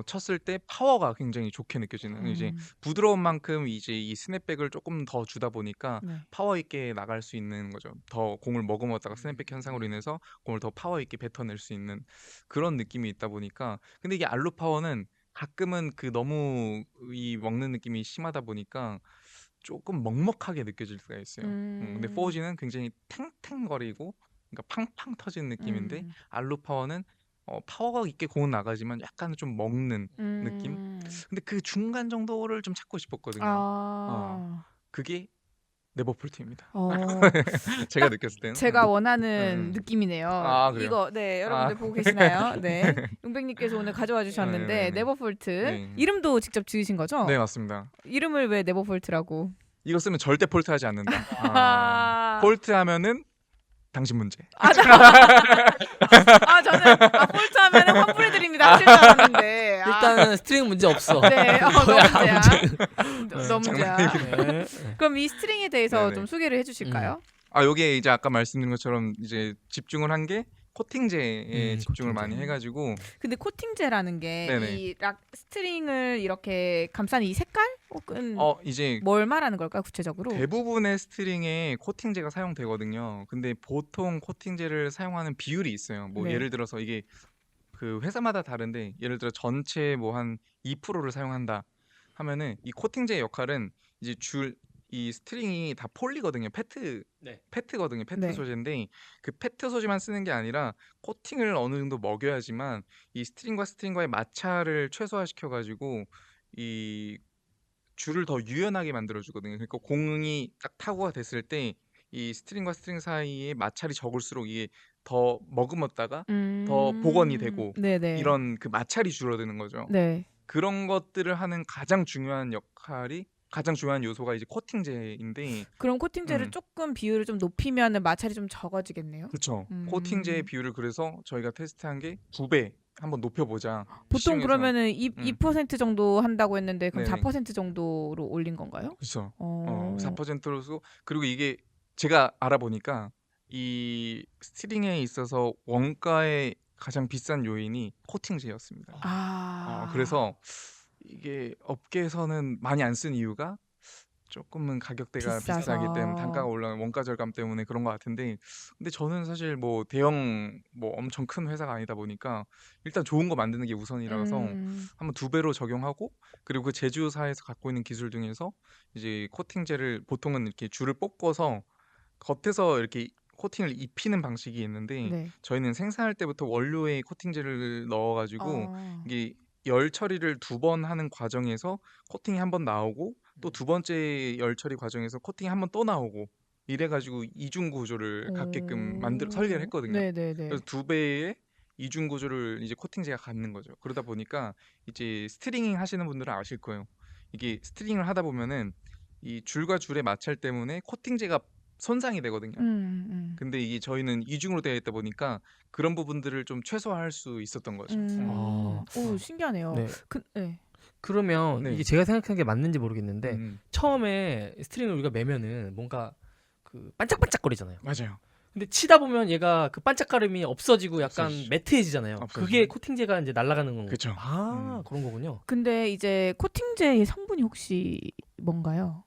쳤을 때 파워가 굉장히 좋게 느껴지는 이제 음. 부드러운 만큼 이제 이 스냅백을 조금 더 주다 보니까 네. 파워 있게 나갈 수 있는 거죠. 더 공을 머금었다가 스냅백 현상으로 인해서 공을 더 파워 있게 뱉어낼 수 있는 그런 느낌이 있다 보니까 근데 이게 알로 파워는 가끔은 그 너무 이 먹는 느낌이 심하다 보니까 조금 먹먹하게 느껴질 때가 있어요. 근데 음. 4G는 굉장히 탱탱거리고 그러니까 팡팡 터지는 느낌인데 음. 알로 파워는 파워가 있게 공은 나가지만 약간은 좀 먹는 느낌? 음. 근데 그 중간 정도를 좀 찾고 싶었거든요. 그게 네버폴트입니다. 제가 느꼈을 때는. 제가 원하는 음. 느낌이네요. 아, 그래요? 이거 여러분들 보고 계시나요? 네. 용백님께서 오늘 가져와 주셨는데 네네네. 네버폴트 네. 이름도 직접 지으신 거죠? 네, 맞습니다. 이름을 왜 네버폴트라고? 이거 쓰면 절대 폴트하지 않는다. 아. 폴트하면은 당신 문제. 저는 폴트 하면은 환불해 드립니다 하실 줄 알았는데. 일단은 스트링 문제 없어. 네, 너 문제야. 너 문제야. 네. 그럼 이 스트링에 대해서 네네. 좀 소개를 해주실까요? 여기에 이제 아까 말씀드린 것처럼 이제 집중을 한 게 코팅제에 집중을 코팅제. 많이 해가지고 근데 코팅제라는 게 네네. 이 락 스트링을 이렇게 감싸는 이 색깔 혹은 이제 뭘 말하는 걸까요 구체적으로? 대부분의 스트링에 코팅제가 사용되거든요. 근데 보통 코팅제를 사용하는 비율이 있어요. 뭐 네. 예를 들어서 이게 그 회사마다 다른데 예를 들어 전체 뭐 한 2%를 사용한다 하면은 이 코팅제의 역할은 이제 이 스트링이 다 폴리거든요. 페트거든요. 페트 네. 소재인데 그 페트 소재만 쓰는 게 아니라 코팅을 어느 정도 먹여야지만 이 스트링과 스트링과의 마찰을 최소화시켜 가지고 이 줄을 더 유연하게 만들어 주거든요. 그러니까 공이 딱 타구가 됐을 때 이 스트링과 스트링 사이에 마찰이 적을수록 이게 더 머금었다가 더 복원이 되고 네네. 이런 그 마찰이 줄어드는 거죠. 네. 그런 것들을 하는 가장 중요한 요소가 이제 코팅제인데 그럼 코팅제를 음. 조금 비율을 좀 높이면은 마찰이 좀 적어지겠네요. 그렇죠. 음. 코팅제의 비율을 그래서 저희가 테스트한 게 9배 한번 높여보자. 보통 시중에서. 그러면은 2% 정도 한다고 했는데 그럼 네네. 4% 정도로 올린 건가요? 그렇죠. 어. 4%로서 그리고 이게 제가 알아보니까 이 스트링에 있어서 원가의 가장 비싼 요인이 코팅제였습니다. 그래서 이게 업계에서는 많이 안 쓴 이유가 조금은 가격대가 비싸서. 비싸기 때문에 단가가 올라가는 원가 절감 때문에 그런 것 같은데 근데 저는 사실 뭐 대형 뭐 엄청 큰 회사가 아니다 보니까 일단 좋은 거 만드는 게 우선이라서 한번 2배로 적용하고 그리고 그 제조사에서 갖고 있는 기술 중에서 이제 코팅제를 보통은 이렇게 줄을 뽑고서 겉에서 이렇게 코팅을 입히는 방식이 있는데 네. 저희는 생산할 때부터 원료에 코팅제를 넣어가지고 이게 열 처리를 2번 하는 과정에서 코팅이 한 번 나오고 또 2번째 열 처리 과정에서 코팅이 한 번 또 나오고 이래가지고 이중 구조를 갖게끔 설계를 했거든요. 네네네. 그래서 2배의 이중 구조를 이제 코팅제가 갖는 거죠. 그러다 보니까 이제 스트링잉 하시는 분들은 아실 거예요. 이게 스트링을 하다 보면은 이 줄과 줄의 마찰 때문에 코팅제가 손상이 되거든요. 근데 이게 저희는 이중으로 되어 있다 보니까 그런 부분들을 좀 최소화할 수 있었던 거죠. 오 신기하네요. 네. 네. 그러면 네. 이게 제가 생각한 게 맞는지 모르겠는데 음, 처음에 스트링을 우리가 매면은 뭔가 그 반짝반짝거리잖아요. 맞아요. 근데 치다 보면 얘가 그 반짝거림이 없어지고 약간 없어지죠. 매트해지잖아요. 없어지죠. 그게 코팅제가 이제 날아가는 건가요? 그쵸. 그런 거군요. 근데 이제 코팅제의 성분이 혹시 뭔가요?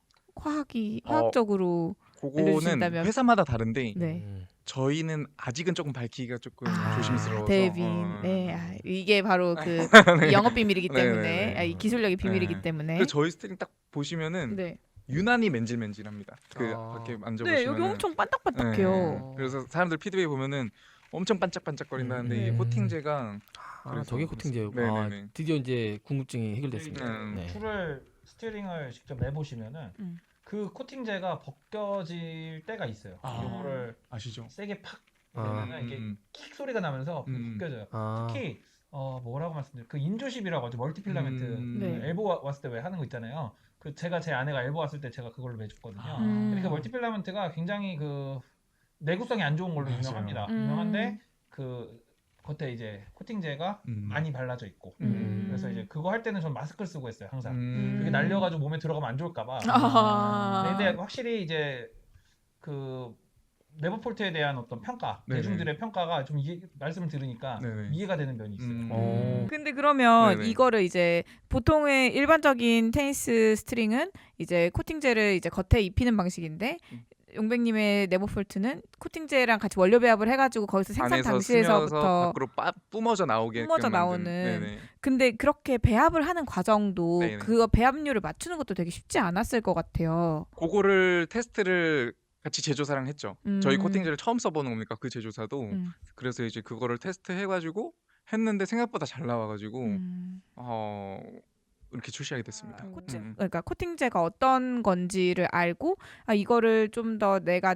화학적으로 그거는 알려주신다면. 회사마다 다른데 네. 저희는 아직은 조금 밝히기가 조금 아, 조심스러워서 대빈. 네. 이게 바로 그 영업 비밀이기 네, 때문에 네, 네. 이 기술력이 비밀이기 네. 때문에. 그래서 저희 스트링 딱 보시면은 네. 유난히 맨질맨질합니다. 그 아. 밖에 만져보시면 네, 여기 엄청 반딱반딱해요. 그래서 사람들 피드백 보면은 엄청 반짝반짝거린다는데 이게 음. 코팅제가 아, 저게 코팅제였고. 네네네. 드디어 이제 궁금증이 해결됐습니다. 네. 스티링을 직접 내보시면은 그 코팅제가 벗겨질 때가 있어요. 이거를 아시죠? 세게 팍 내면은 이게 킥 소리가 나면서 벗겨져요. 아. 특히 뭐라고 말씀드려? 그 인조십이라고 하죠. 멀티필라멘트. 네. 엘보 왔을 때 왜 하는 거 있잖아요. 그 제가 제 아내가 엘보 왔을 때 제가 그걸로 매줬거든요. 음. 그 멀티필라멘트가 굉장히 그 내구성이 안 좋은 걸로 맞아요. 유명합니다. 유명한데 그 겉에 이제 코팅제가 많이 발라져 있고 그래서 이제 그거 할 때는 전 마스크를 쓰고 했어요 항상. 그게 날려가지고 몸에 들어가면 안 좋을까봐. 근데 확실히 이제 그 네버폴트에 대한 어떤 평가, 네네. 대중들의 평가가 좀 말씀을 들으니까 네네. 이해가 되는 면이 있어요. 근데 그러면 네네. 이거를 이제 보통의 일반적인 테니스 스트링은 이제 코팅제를 이제 겉에 입히는 방식인데 용백님의 네버폴트는 코팅제랑 같이 원료 배합을 해가지고 거기서 생산 안에서 당시에서부터 스며서 밖으로 뿜어져 나오게 나오는. 네네. 근데 그렇게 배합을 하는 과정도 네네. 그거 배합률을 맞추는 것도 되게 쉽지 않았을 것 같아요. 그거를 테스트를 같이 제조사랑 했죠. 저희 음. 코팅제를 처음 써보는 겁니까 그 제조사도. 그래서 이제 그거를 테스트해가지고 했는데 생각보다 잘 나와가지고 이렇게 출시하게 됐습니다. 그러니까 코팅제가 어떤 건지를 알고 이거를 좀 더 내가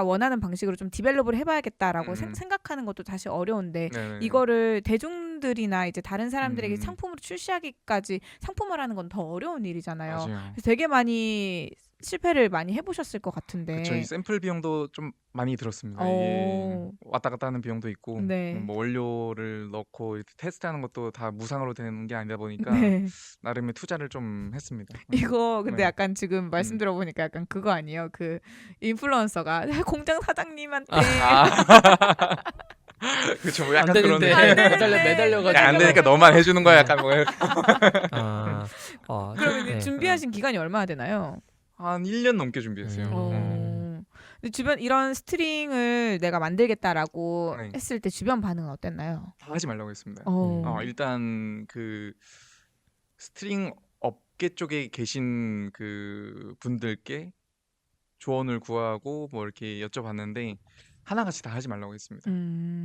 원하는 방식으로 좀 디벨롭을 해봐야겠다라고 생각하는 것도 사실 어려운데 네네. 이거를 대중들이나 이제 다른 사람들에게 음. 상품으로 출시하기까지 상품화라는 건 더 어려운 일이잖아요. 맞아요. 그래서 되게 많이 실패를 많이 해보셨을 것 같은데. 그쵸. 이 샘플 비용도 좀 많이 들었습니다. 이게 왔다 갔다 하는 비용도 있고 네. 뭐 원료를 넣고 이렇게 테스트하는 것도 다 무상으로 되는 게 아니다 보니까 네. 나름의 투자를 좀 했습니다. 이거 근데 네. 약간 지금 말씀 들어보니까 약간 그거 아니에요? 그 인플루언서가 공장 사장님한테 그쵸. 뭐 안 약간 되는데 그런 매달려가지고 안 되니까 너만 해주는 거야. 약간 뭐 그러면 네. 준비하신 기간이 얼마나 되나요? 한 1년 넘게 준비했어요. 근데 주변 이런 스트링을 내가 만들겠다라고 네. 했을 때 주변 반응은 어땠나요? 다 하지 말라고 했습니다. 일단 그 스트링 업계 쪽에 계신 그 분들께 조언을 구하고 뭐 이렇게 여쭤봤는데 하나같이 다 하지 말라고 했습니다.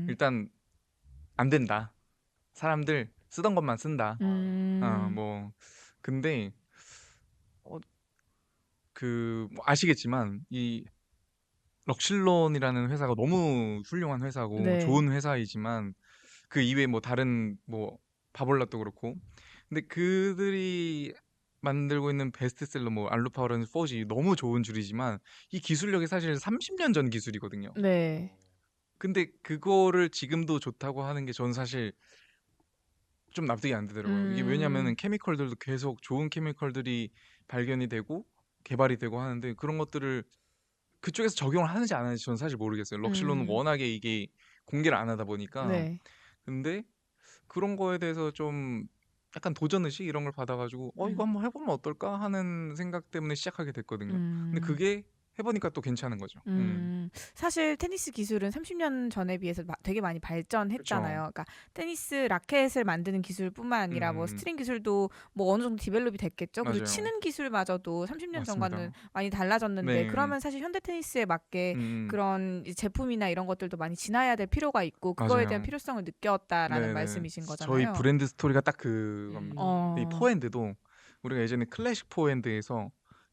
일단 안 된다. 사람들 쓰던 것만 쓴다. 뭐 근데 뭐 아시겠지만 이 럭실론이라는 회사가 너무 훌륭한 회사고 네. 좋은 회사이지만 그 이외에 뭐 다른 뭐 바볼랏도 그렇고 근데 그들이 만들고 있는 베스트셀러 뭐 알루파오라는 4G 너무 좋은 줄이지만 이 기술력이 사실 30년 전 기술이거든요. 네. 근데 그거를 지금도 좋다고 하는 게 저는 사실 좀 납득이 안 되더라고요. 이게 왜냐면은 케미컬들도 계속 좋은 케미컬들이 발견이 되고 개발이 되고 하는데 그런 것들을 그쪽에서 적용을 하는지 안 하는지 저는 사실 모르겠어요. 럭실로는 워낙에 이게 공개를 안 하다 보니까. 네. 근데 그런 거에 대해서 좀 약간 도전의식 이런 걸 받아가지고 이거 한번 해보면 어떨까 하는 생각 때문에 시작하게 됐거든요. 근데 그게 해보니까 또 괜찮은 거죠. 사실 테니스 기술은 30년 전에 비해서 되게 많이 발전했잖아요. 그러니까 테니스 라켓을 만드는 기술뿐만 아니라 뭐 스트링 기술도 뭐 어느 정도 디벨롭이 됐겠죠. 그리고 맞아요. 치는 기술마저도 30년 전과는 맞습니다. 많이 달라졌는데 네. 그러면 사실 현대 테니스에 맞게 그런 제품이나 이런 것들도 많이 진화해야 될 필요가 있고 그거에 맞아요. 대한 필요성을 느꼈다라는 네네. 말씀이신 거잖아요. 저희 브랜드 스토리가 딱 그겁니다. 이 포핸드도 우리가 예전에 클래식 포핸드에서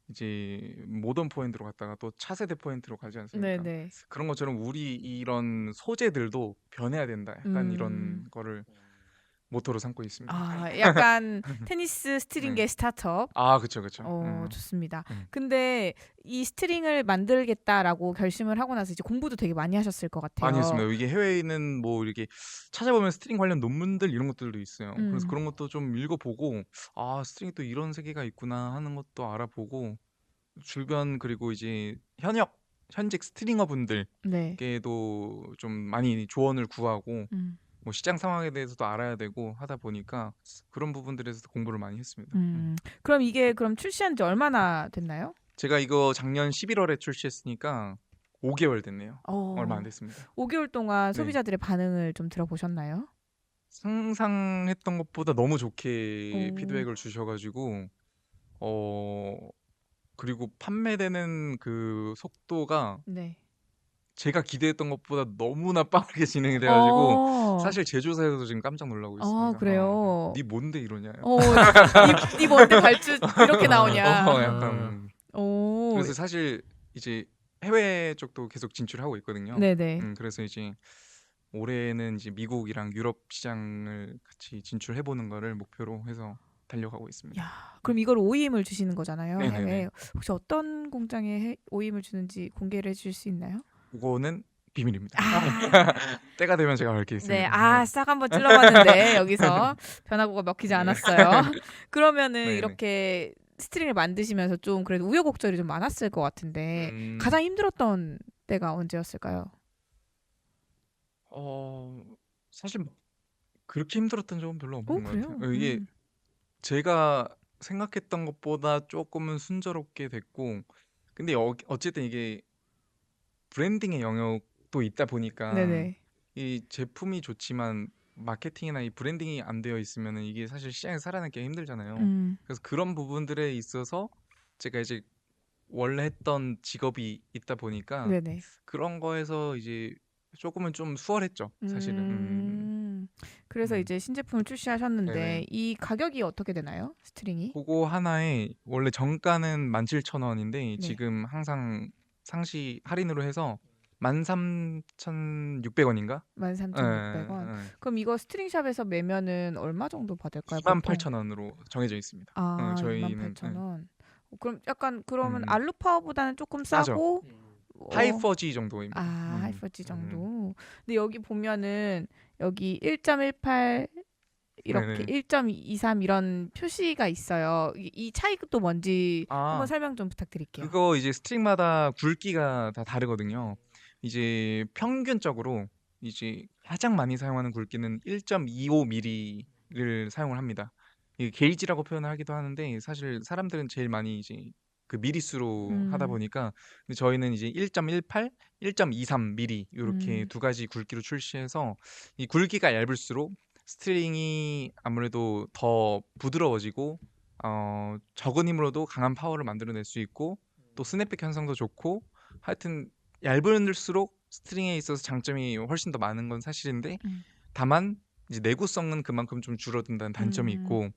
이제 모던 포핸드로 갔다가 또 차세대 포핸드로 가지 않습니까? 네네. 그런 것처럼 우리 이런 소재들도 변해야 된다. 약간 이런 거를 모토로 삼고 있습니다. 약간 테니스 스트링의 네. 스타트업. 그쵸. 좋습니다. 근데 이 스트링을 만들겠다라고 결심을 하고 나서 이제 공부도 되게 많이 하셨을 것 같아요. 많이 했습니다. 이게 해외에는 뭐 이렇게 찾아보면 스트링 관련 논문들 이런 것들도 있어요. 그래서 그런 것도 좀 읽어보고 스트링이 또 이런 세계가 있구나 하는 것도 알아보고 주변 그리고 이제 현직 스트링어 네. 분들께도 좀 많이 조언을 구하고 뭐 시장 상황에 대해서도 알아야 되고 하다 보니까 그런 부분들에서 공부를 많이 했습니다. 그럼 이게 출시한 지 얼마나 됐나요? 제가 이거 작년 11월에 출시했으니까 5개월 됐네요. 얼마 안 됐습니다. 5개월 동안 네. 소비자들의 반응을 좀 들어보셨나요? 상상했던 것보다 너무 좋게 피드백을 주셔가지고 그리고 판매되는 그 속도가 네. 제가 기대했던 것보다 너무나 빠르게 진행이 돼가지고 사실 제조사에서도 지금 깜짝 놀라고 있습니다. 그래요. 네 뭔데 이러냐? 네 뭔데 발주 이렇게 나오냐? 약간. 오. 그래서 사실 이제 해외 쪽도 계속 진출하고 있거든요. 네네. 그래서 이제 올해는 이제 미국이랑 유럽 시장을 같이 진출해보는 거를 목표로 해서 달려가고 있습니다. 그럼 이걸 OEM을 주시는 거잖아요. 네네네. 해외. 혹시 어떤 공장에 OEM을 주는지 공개를 해주실 수 있나요? 그거는 비밀입니다. 때가 되면 제가 밝히겠습니다. 네, 싹 한번 찔러봤는데 여기서 변화구가 먹히지 않았어요. 그러면은 네네. 이렇게 스트링을 만드시면서 좀 그래도 우여곡절이 좀 많았을 것 같은데 가장 힘들었던 때가 언제였을까요? 사실 뭐 그렇게 힘들었던 적은 별로 없는 것 그래요? 같아요. 이게 제가 생각했던 것보다 조금은 순조롭게 됐고 근데 어쨌든 이게 브랜딩의 영역도 있다 보니까 네네. 이 제품이 좋지만 마케팅이나 이 브랜딩이 안 되어 있으면은 이게 사실 시장에 살아남기가 힘들잖아요. 그래서 그런 부분들에 있어서 제가 이제 원래 했던 직업이 있다 보니까 네네. 그런 거에서 이제 조금은 좀 수월했죠, 사실은. 그래서 이제 신제품을 출시하셨는데 네네. 이 가격이 어떻게 되나요? 스트링이? 그거 하나에 원래 정가는 17,000원인데 네. 지금 항상 상시 할인으로 해서 13,600원인가? 13,600원. 그럼 이거 스트링샵에서 매면은 얼마 정도 받을까요, 보통? 28,000원으로 정해져 있습니다. 아, 저희는 28,000원. 그럼 약간 그러면 음, 알루파워보다는 조금 싸죠. 싸고 하이퍼지 정도입니다. 하이퍼지 정도. 근데 여기 보면은 여기 1.18 이렇게 네네. 1.23 이런 표시가 있어요. 이 차이가 또 뭔지 한번 아, 설명 좀 부탁드릴게요. 그거 이제 스트링마다 굵기가 다 다르거든요. 이제 평균적으로 이제 가장 많이 사용하는 굵기는 1.25mm를 사용을 합니다. 이게 게이지라고 표현을 하기도 하는데 사실 사람들은 제일 많이 이제 그 미리수로 하다 음, 보니까 근데 저희는 이제 1.18, 1.23mm 이렇게 음, 두 가지 굵기로 출시해서 이 굵기가 얇을수록 스트링이 아무래도 더 부드러워지고 적은 힘으로도 강한 파워를 만들어낼 수 있고 또 스냅백 현상도 좋고 하여튼 얇을수록 스트링에 있어서 장점이 훨씬 더 많은 건 사실인데 음, 다만 이제 내구성은 그만큼 좀 줄어든다는 단점이 음, 있고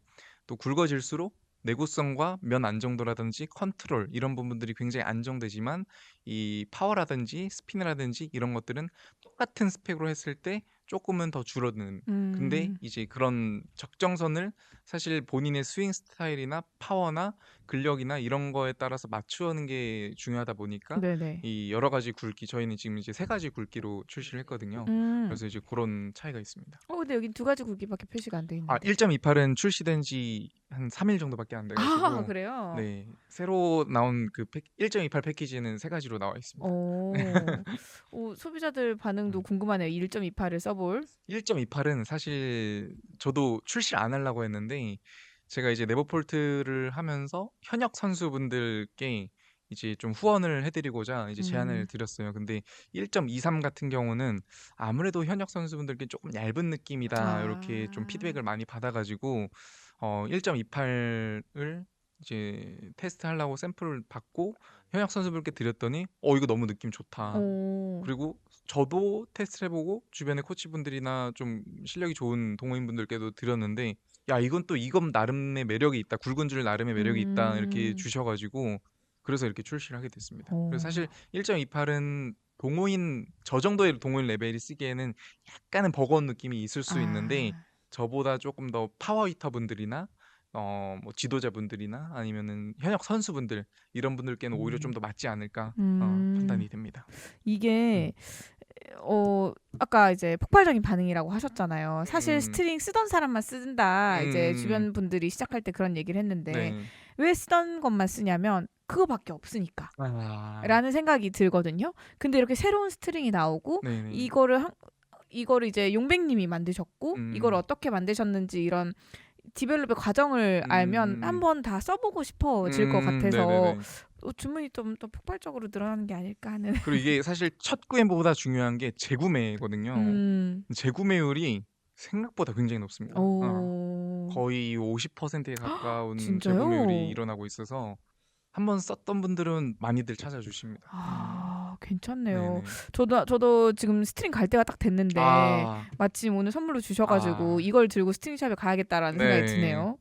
또 굵어질수록 내구성과 면 안정도라든지 컨트롤 이런 부분들이 굉장히 안정되지만 이 파워라든지 스피드라든지 이런 것들은 똑같은 스펙으로 했을 때 조금은 더 줄어드는 근데 음. 이제 그런 적정선을 사실 본인의 스윙 스타일이나 파워나 근력이나 이런 거에 따라서 맞추는 게 중요하다 보니까 네네. 이 여러 가지 굵기 저희는 지금 이제 세 가지 굵기로 출시를 했거든요. 음. 그래서 이제 그런 차이가 있습니다. 근데 여긴 두 가지 굵기밖에 표시가 안 돼 아, 있는데. 1.28은 출시된 지 한 3일 정도밖에 안 아, 돼가지고 그래요? 네 새로 나온 그 1.28 패키지는 세 가지로 나와 있습니다. 오, 소비자들 반응도 음. 궁금하네요. 1.28을 써볼. 1.28은 사실 저도 출시를 안 하려고 했는데 제가 이제 네버폴트를 하면서 현역 선수분들께 이제 좀 후원을 해드리고자 이제 제안을 음, 드렸어요. 근데 1.23 같은 경우는 아무래도 현역 선수분들께 조금 얇은 느낌이다 이렇게 좀 아, 피드백을 많이 받아가지고 1.28을 이제 테스트하려고 샘플을 받고 현역 선수분들께 드렸더니 이거 너무 느낌 좋다. 오, 그리고 저도 테스트를 해보고 주변의 코치분들이나 좀 실력이 좋은 동호인분들께도 드렸는데 야 이건 또 이건 나름의 매력이 있다 굵은 줄 나름의 매력이 있다 이렇게 음, 주셔가지고 그래서 이렇게 출시를 하게 됐습니다. 그래서 오, 사실 1.28은 동호인 저 정도의 동호인 레벨이 쓰기에는 약간은 버거운 느낌이 있을 수 있는데 아, 저보다 조금 더 파워 히터 분들이나 뭐 지도자분들이나 아니면은 현역 선수분들 이런 분들께는 오히려 좀 더 맞지 않을까 음, 판단이 됩니다. 이게 음. 아까 이제 폭발적인 반응이라고 하셨잖아요. 사실 음. 스트링 쓰던 사람만 쓴다. 이제 음. 주변 분들이 시작할 때 그런 얘기를 했는데 네. 왜 쓰던 것만 쓰냐면 그거밖에 없으니까. 아. 라는 생각이 들거든요. 근데 이렇게 새로운 스트링이 나오고 네네. 이거를 이제 용백님이 만드셨고 이걸 음. 어떻게 만드셨는지 이런 디벨롭의 과정을 알면 음. 한번 다 써보고 싶어질 것 같아서 네네네. 주문이 좀 더 폭발적으로 늘어나는 게 아닐까 하는. 그리고 이게 사실 첫 구매보다 중요한 게 재구매거든요. 음, 재구매율이 생각보다 굉장히 높습니다. 오, 거의 50%에 가까운 재구매율이 진짜요? 일어나고 있어서 한번 썼던 분들은 많이들 찾아주십니다. 아, 괜찮네요. 네네. 저도 지금 스트링 갈 때가 딱 됐는데 아. 마침 오늘 선물로 주셔가지고 아. 이걸 들고 스트링샵에 가야겠다라는 생각이 네. 드네요.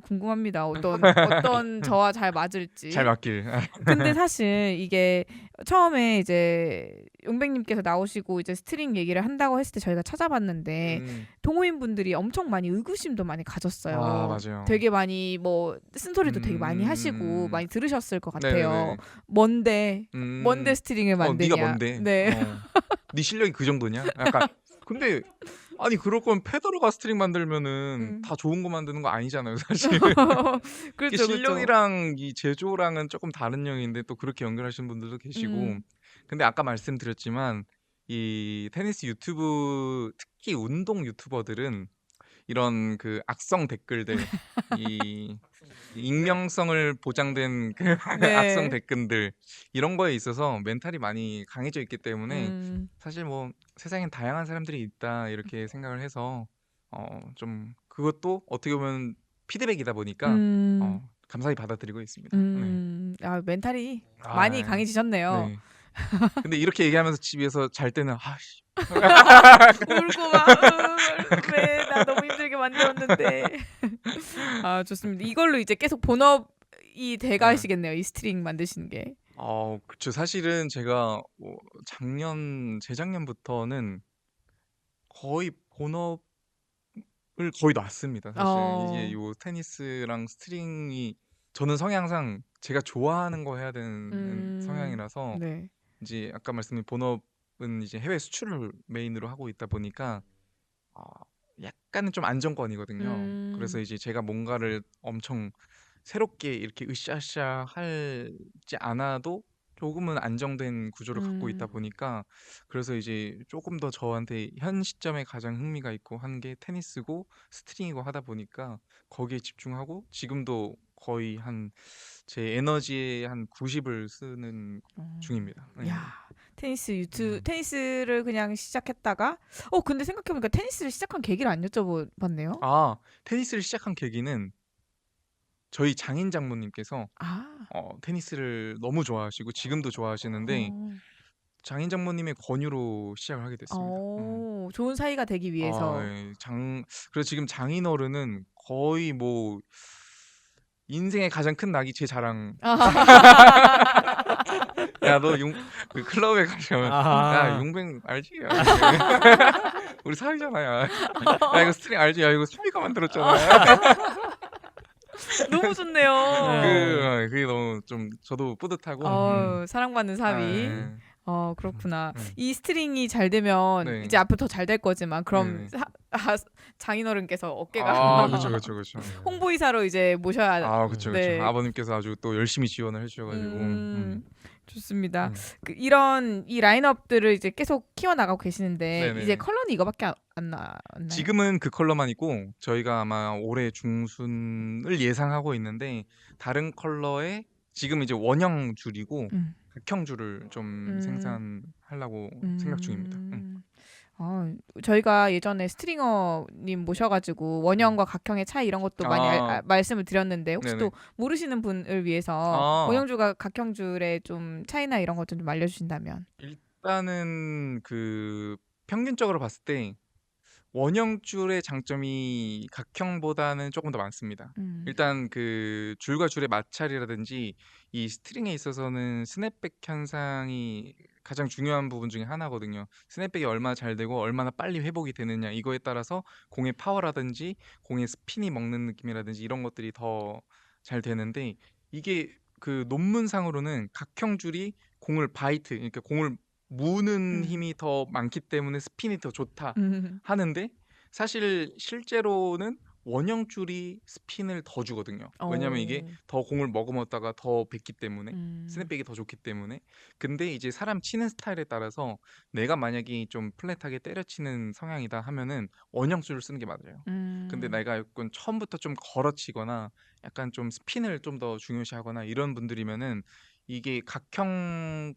궁금합니다. 어떤 저와 잘 잘 맞을지. 맞길. 근데 사실 이게 처음에 이제 용백님께서 나오시고 이제 스트링 얘기를 한다고 했을 때 저희가 찾아봤는데 음. 동호인분들이 엄청 많이 의구심도 많이 아, 가졌어요. 맞아요. 되게 많이 뭐 쓴소리도 되게 많이 하시고 음. 많이 들으셨을 것 같아요. 네네네. 뭔데 음. 스트링을 네가 만드냐. 뭔데? 네. 네 실력이 그 정도냐? 약간 근데 아니 그럴 거면 페더러가 스트링 만들면은 음. 다 좋은 거 만드는 거 아니잖아요, 사실. 이게 그렇죠, 그렇죠. 실력이랑 이 제조랑은 조금 다른 영역인데 또 그렇게 연결하시는 분들도 계시고. 음. 근데 아까 말씀드렸지만 이 테니스 유튜브 특히 운동 유튜버들은 이런 그 악성 댓글들 이 익명성을 보장된 그 악성 네. 댓글들 이런 거에 있어서 멘탈이 많이 강해져 있기 때문에 음. 사실 뭐 세상엔 다양한 사람들이 있다 이렇게 생각을 해서 좀 그것도 어떻게 보면 피드백이다 보니까 음. 감사히 받아들이고 있습니다. 네. 멘탈이 많이 아, 강해지셨네요. 네. 근데 이렇게 얘기하면서 집에서 잘 때는 아씨 울고 막 왜 나 너무 힘들게 만들었는데. 아 좋습니다. 이걸로 이제 계속 본업이 네. 돼가시겠네요. 이 스트링 만드시는 게. 그쵸. 사실은 제가 재작년부터는 거의 본업을 거의 놨습니다. 사실 이게 요 테니스랑 스트링이 저는 성향상 제가 좋아하는 거 해야 되는 성향이라서 네. 이제 아까 말씀드린 본업은 이제 해외 수출을 메인으로 하고 있다 보니까 어, 약간은 좀 안정권이거든요. 그래서 이제 제가 뭔가를 엄청 새롭게 이렇게 으쌰으쌰 하지 않아도 조금은 안정된 구조를 갖고 있다 보니까 그래서 이제 조금 더 저한테 현 시점에 가장 흥미가 있고 한 게 테니스고 스트링이고 하다 보니까 거기에 집중하고 지금도 거의 한 제 에너지의 한 90을 쓰는 중입니다. 네. 야 테니스를 그냥 시작했다가 근데 생각해보니까 테니스를 시작한 계기를 안 여쭤봤네요. 테니스를 시작한 계기는 저희 장인 장모님께서 아. 테니스를 너무 좋아하시고 지금도 좋아하시는데 장인 장모님의 권유로 시작을 하게 됐습니다. 좋은 사이가 되기 위해서. 예. 그래서 지금 장인어른은 거의 뭐 인생의 가장 큰 낙이 제 자랑. 야, 너 그 클럽에 가면 야, 용뱅 알지? 야, 우리 사귀잖아. 야, 이거 스트링 알지? 야, 이거 수미가 만들었잖아. 너무 좋네요. 그게 너무 좀 저도 뿌듯하고. 사랑받는 사위. 네. 그렇구나. 네. 이 스트링이 잘 되면 네. 이제 앞으로 더 잘 될 거지만 그럼 네. 장인어른께서 어깨가 그렇죠. 홍보이사로 이제 모셔야. 그렇죠. 네. 아버님께서 아주 또 열심히 지원을 해주셔가지고. 좋습니다. 이 라인업들을 이제 계속 키워나가고 계시는데 네네. 이제 컬러는 이거밖에 안 나왔나요? 지금은 그 컬러만 있고 저희가 아마 올해 중순을 예상하고 있는데 다른 컬러에 지금 이제 원형 줄이고 각형 줄을 좀 생산하려고 생각 중입니다. 저희가 예전에 스트링어님 모셔가지고 원형과 각형의 차이 이런 것도 많이 말씀을 드렸는데 혹시 네네. 또 모르시는 분을 위해서 원형줄과 각형줄의 좀 차이나 이런 것 좀 알려주신다면. 일단은 그 평균적으로 봤을 때 원형 줄의 장점이 각형보다는 조금 더 많습니다. 일단 그 줄과 줄의 마찰이라든지 이 스트링에 있어서는 스냅백 현상이 가장 중요한 부분 중에 하나거든요. 스냅백이 얼마나 잘 되고 얼마나 빨리 회복이 되느냐 이거에 따라서 공의 파워라든지 공의 스핀이 먹는 느낌이라든지 이런 것들이 더 잘 되는데 이게 그 논문상으로는 각형 줄이 공을 그러니까 공을 무는 힘이 더 많기 때문에 스핀이 더 좋다 하는데 사실 실제로는 원형 줄이 스핀을 더 주거든요. 왜냐면 이게 더 공을 머금었다가 더 뱉기 때문에 스냅백이 더 좋기 때문에. 근데 이제 사람 치는 스타일에 따라서 내가 만약에 좀 플랫하게 때려치는 성향이다 하면은 원형 줄을 쓰는 게 맞아요. 근데 내가 약간 처음부터 좀 걸어치거나 약간 좀 스핀을 좀 더 중요시하거나 이런 분들이면은 이게 각형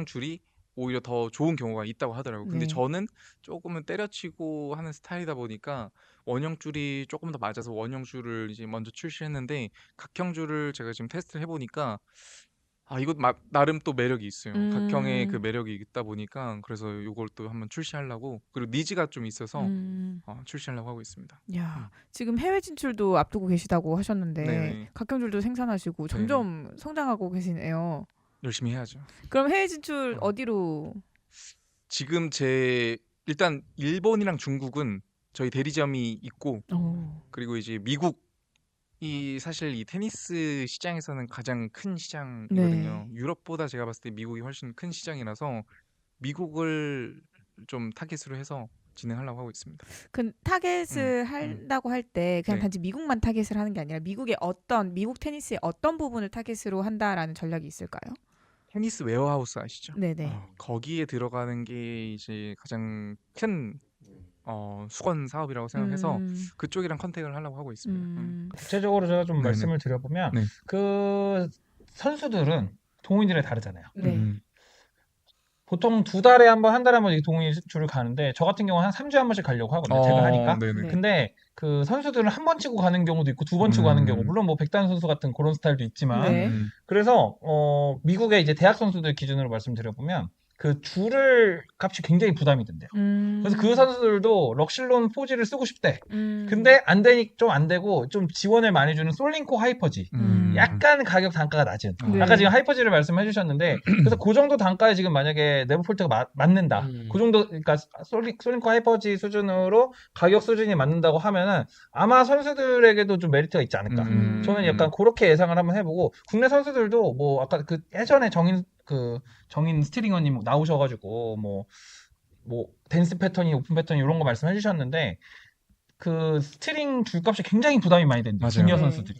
줄이 오히려 더 좋은 경우가 있다고 하더라고요. 근데 네. 저는 조금은 때려치고 하는 스타일이다 보니까 원형 줄이 조금 더 맞아서 원형 줄을 이제 먼저 출시했는데 각형 줄을 제가 지금 테스트를 해보니까 이거 나름 또 매력이 있어요. 각형의 그 매력이 있다 보니까 그래서 이걸 또 한번 출시하려고 그리고 니즈가 좀 있어서 출시하려고 하고 있습니다. 야, 지금 해외 진출도 앞두고 계시다고 하셨는데 네네. 각형줄도 생산하시고 점점 성장하고 계시네요. 열심히 해야죠. 그럼 해외 진출 어디로? 지금 일단 일본이랑 중국은 저희 대리점이 있고 그리고 이제 미국이 사실 이 테니스 시장에서는 가장 큰 시장이거든요. 유럽보다 제가 봤을 때 미국이 훨씬 큰 시장이라서 미국을 좀 타깃으로 해서 진행하려고 하고 있습니다. 그 타겟을 한다고 할 때 그냥 네. 단지 미국만 타겟을 하는 게 아니라 미국 테니스의 어떤 부분을 타겟으로 한다라는 전략이 있을까요? 테니스 웨어하우스 아시죠? 네네. 거기에 들어가는 게 이제 가장 큰 수건 사업이라고 생각해서 그쪽이랑 컨택을 하려고 하고 있습니다. 구체적으로 제가 좀 네네. 말씀을 드려보면 네. 그 선수들은 동호인들이 다르잖아요. 네. 보통 2달에 한 번, 한 달에 한 번 동호인주를 가는데 저 같은 경우는 한 3주에 한 번씩 가려고 하거든요. 제가 하니까. 네네. 네. 근데 그 선수들은 한 번 치고 가는 경우도 있고 2번 치고 가는 경우, 물론 뭐 백단 선수 같은 그런 스타일도 있지만 네. 그래서 미국의 이제 대학 선수들 기준으로 말씀드려보면 그 줄을 값이 굉장히 부담이 된대요. 그래서 그 선수들도 럭실론 포지를 쓰고 싶대. 근데 좀 안 되고 좀 지원을 많이 주는 솔링코 하이퍼지. 약간 가격 단가가 낮은. 네. 아까 지금 하이퍼지를 말씀해 주셨는데 그래서 그 정도 단가에 지금 만약에 네버폴트가 맞는다. 그 정도, 그러니까 솔링코 하이퍼지 수준으로 가격 수준이 맞는다고 하면은 아마 선수들에게도 좀 메리트가 있지 않을까. 저는 약간 그렇게 예상을 한번 해보고, 국내 선수들도 뭐 아까 그 예전에 정인 스트링어님 나오셔가지고 뭐 댄스 패턴이 오픈 패턴이 이런 거 말씀해 주셨는데 그 스트링 줄값이 굉장히 부담이 많이 된대요. 맞아요. 주니어 네. 선수들이.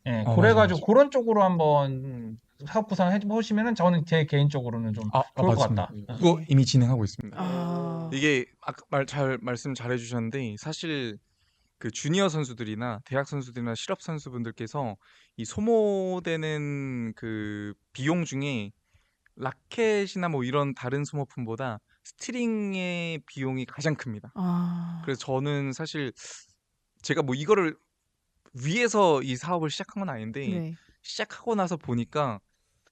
예, 맞아요, 그래가지고 맞아요. 그런 쪽으로 한번 사업 구상해 보시면은 저는 제 개인적으로는 좀 좋을 것 맞습니다. 같다. 그거 이미 진행하고 있습니다. 이게 아까 말씀 잘 해주셨는데 사실 그 주니어 선수들이나 대학 선수들이나 실업 선수분들께서 이 소모되는 그 비용 중에 라켓이나 뭐 이런 다른 소모품보다 스트링의 비용이 가장 큽니다. 그래서 저는 사실 제가 뭐 이거를 위해서 이 사업을 시작한 건 아닌데 네. 시작하고 나서 보니까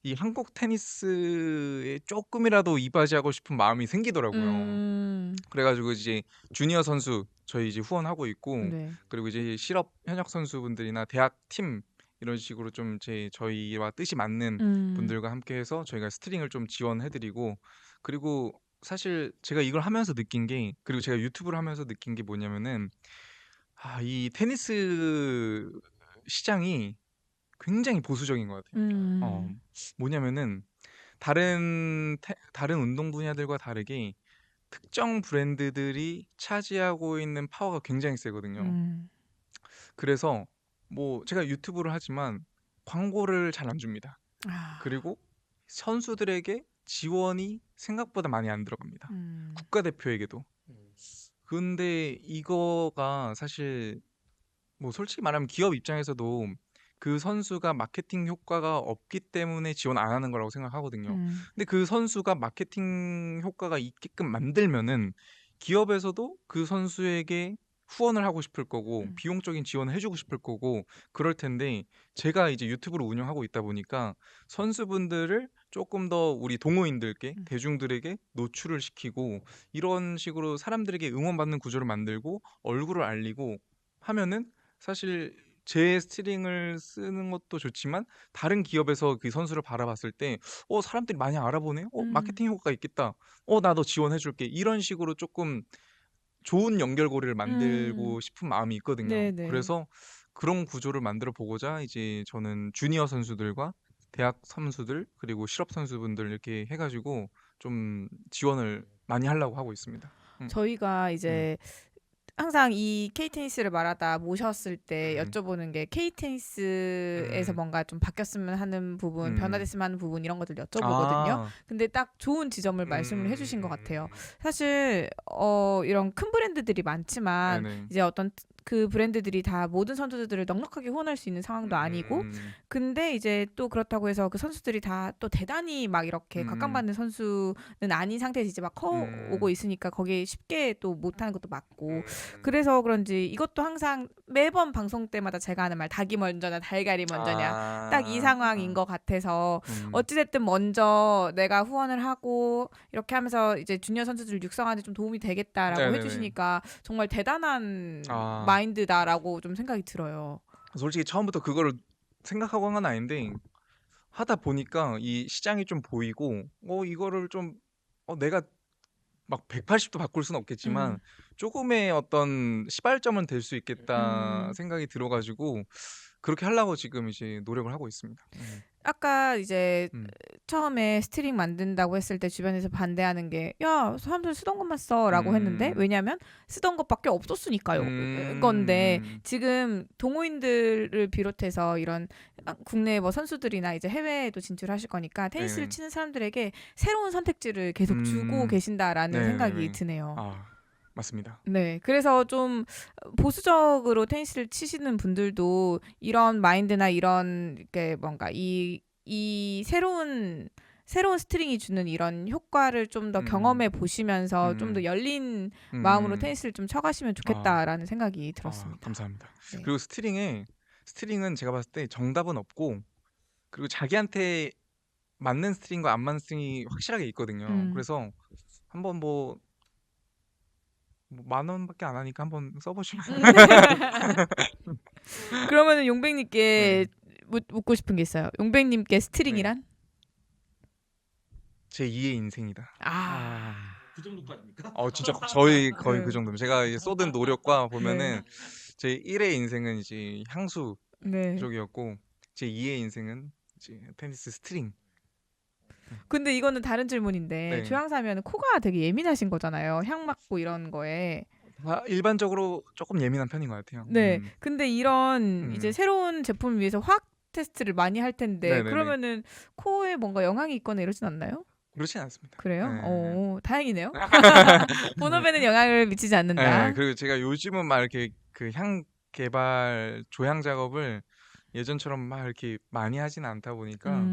이 한국 테니스에 조금이라도 이바지하고 싶은 마음이 생기더라고요. 그래가지고 이제 주니어 선수 저희 이제 후원하고 있고, 네. 그리고 이제 실업 현역 선수분들이나 대학 팀 이런 식으로 좀 저희와 뜻이 맞는 분들과 함께해서 저희가 스트링을 좀 지원해드리고, 그리고 사실 제가 이걸 하면서 느낀 게, 그리고 제가 유튜브를 하면서 느낀 게 뭐냐면은 이 테니스 시장이 굉장히 보수적인 것 같아요. 뭐냐면은 다른 운동 분야들과 다르게 특정 브랜드들이 차지하고 있는 파워가 굉장히 세거든요. 그래서 뭐 제가 유튜브를 하지만 광고를 잘 안 줍니다. 그리고 선수들에게 지원이 생각보다 많이 안 들어갑니다. 국가대표에게도. 근데 이거가 사실 뭐 솔직히 말하면 기업 입장에서도 그 선수가 마케팅 효과가 없기 때문에 지원 안 하는 거라고 생각하거든요. 근데 그 선수가 마케팅 효과가 있게끔 만들면은 기업에서도 그 선수에게 후원을 하고 싶을 거고 비용적인 지원을 해주고 싶을 거고 그럴 텐데, 제가 이제 유튜브를 운영하고 있다 보니까 선수분들을 조금 더 우리 동호인들께 대중들에게 노출을 시키고 이런 식으로 사람들에게 응원받는 구조를 만들고 얼굴을 알리고 하면은 사실 제 스트링을 쓰는 것도 좋지만 다른 기업에서 그 선수를 바라봤을 때 사람들이 많이 알아보네? 마케팅 효과가 있겠다. 나 너 지원해 줄게. 이런 식으로 조금 좋은 연결고리를 만들고 싶은 마음이 있거든요. 네네. 그래서 그런 구조를 만들어 보고자 이제 저는 주니어 선수들과 대학 선수들 그리고 실업 선수분들 이렇게 해가지고 좀 지원을 많이 하려고 하고 있습니다. 저희가 이제 항상 이 K테니스를 말하다 모셨을 때 여쭤보는 게 K테니스에서 뭔가 좀 바뀌었으면 하는 부분, 변화됐으면 하는 부분 이런 것들 여쭤보거든요. 근데 딱 좋은 지점을 말씀을 해주신 것 같아요. 사실 이런 큰 브랜드들이 많지만 네네. 이제 어떤 그 브랜드들이 다 모든 선수들을 넉넉하게 후원할 수 있는 상황도 아니고, 근데 이제 또 그렇다고 해서 그 선수들이 다 또 대단히 막 이렇게 각광받는 선수는 아닌 상태에서 이제 막 커오고 있으니까 거기에 쉽게 또 못하는 것도 맞고, 그래서 그런지 이것도 항상 매번 방송 때마다 제가 하는 말, 닭이 먼저냐 달걀이 먼저냐 딱 이 상황인 것 같아서 어찌됐든 먼저 내가 후원을 하고 이렇게 하면서 이제 주니어 선수들 육성하는 데 좀 도움이 되겠다라고 네네네. 해주시니까 정말 대단한 아. 마인드다라고 좀 생각이 들어요. 솔직히 처음부터 그거를 생각하고 한 건 아닌데 하다 보니까 이 시장이 좀 보이고 이거를 좀 내가 막 180도 바꿀 수는 없겠지만 조금의 어떤 시발점은 될 수 있겠다 생각이 들어가지고 그렇게 하려고 지금 이제 노력을 하고 있습니다. 아까 이제 음. 처음에 스트링 만든다고 했을 때 주변에서 반대하는 게, 야, 사람들 쓰던 것만 써라고 했는데, 왜냐면 쓰던 것밖에 없었으니까요. 건데 지금 동호인들을 비롯해서 이런 국내 뭐 선수들이나 이제 해외에도 진출하실 거니까 테니스를 네네. 치는 사람들에게 새로운 선택지를 계속 주고 계신다라는 네네네. 생각이 드네요. 맞습니다. 네, 그래서 좀 보수적으로 테니스를 치시는 분들도 이런 마인드나 이런 게 뭔가 이 새로운 새로운 스트링이 주는 이런 효과를 좀 더 경험해 보시면서 좀 더 열린 마음으로 테니스를 좀 쳐가시면 좋겠다라는 생각이 들었습니다. 감사합니다. 네. 그리고 스트링은 제가 봤을 때 정답은 없고 그리고 자기한테 맞는 스트링과 안 맞는 스트링이 확실하게 있거든요. 그래서 한번 뭐 10,000원밖에 안 하니까 한번 써보시면. 그러면은 용백님께 묻고 싶은 게 있어요. 용백님께 스트링이란? 제 2의 인생이다. 그 정도까지입니까? 진짜 거의 네. 그 정도면 제가 이제 쏟은 노력과 보면은 제 1의 인생은 이제 향수 네. 쪽이었고 제 2의 인생은 이제 테니스 스트링. 근데 이거는 다른 질문인데 네. 조향사면 코가 되게 예민하신 거잖아요. 향 맡고 이런 거에. 일반적으로 조금 예민한 편인 것 같아요. 네. 근데 이런 이제 음. 새로운 제품을 위해서 화학 테스트를 많이 할 텐데 네네네. 그러면은 코에 뭔가 영향이 있거나 이러진 않나요? 그렇진 않습니다. 그래요? 네. 다행이네요. 본업에는 영향을 미치지 않는다. 네, 그리고 제가 요즘은 막 이렇게 그 향 개발 조향 작업을 예전처럼 막 이렇게 많이 하진 않다 보니까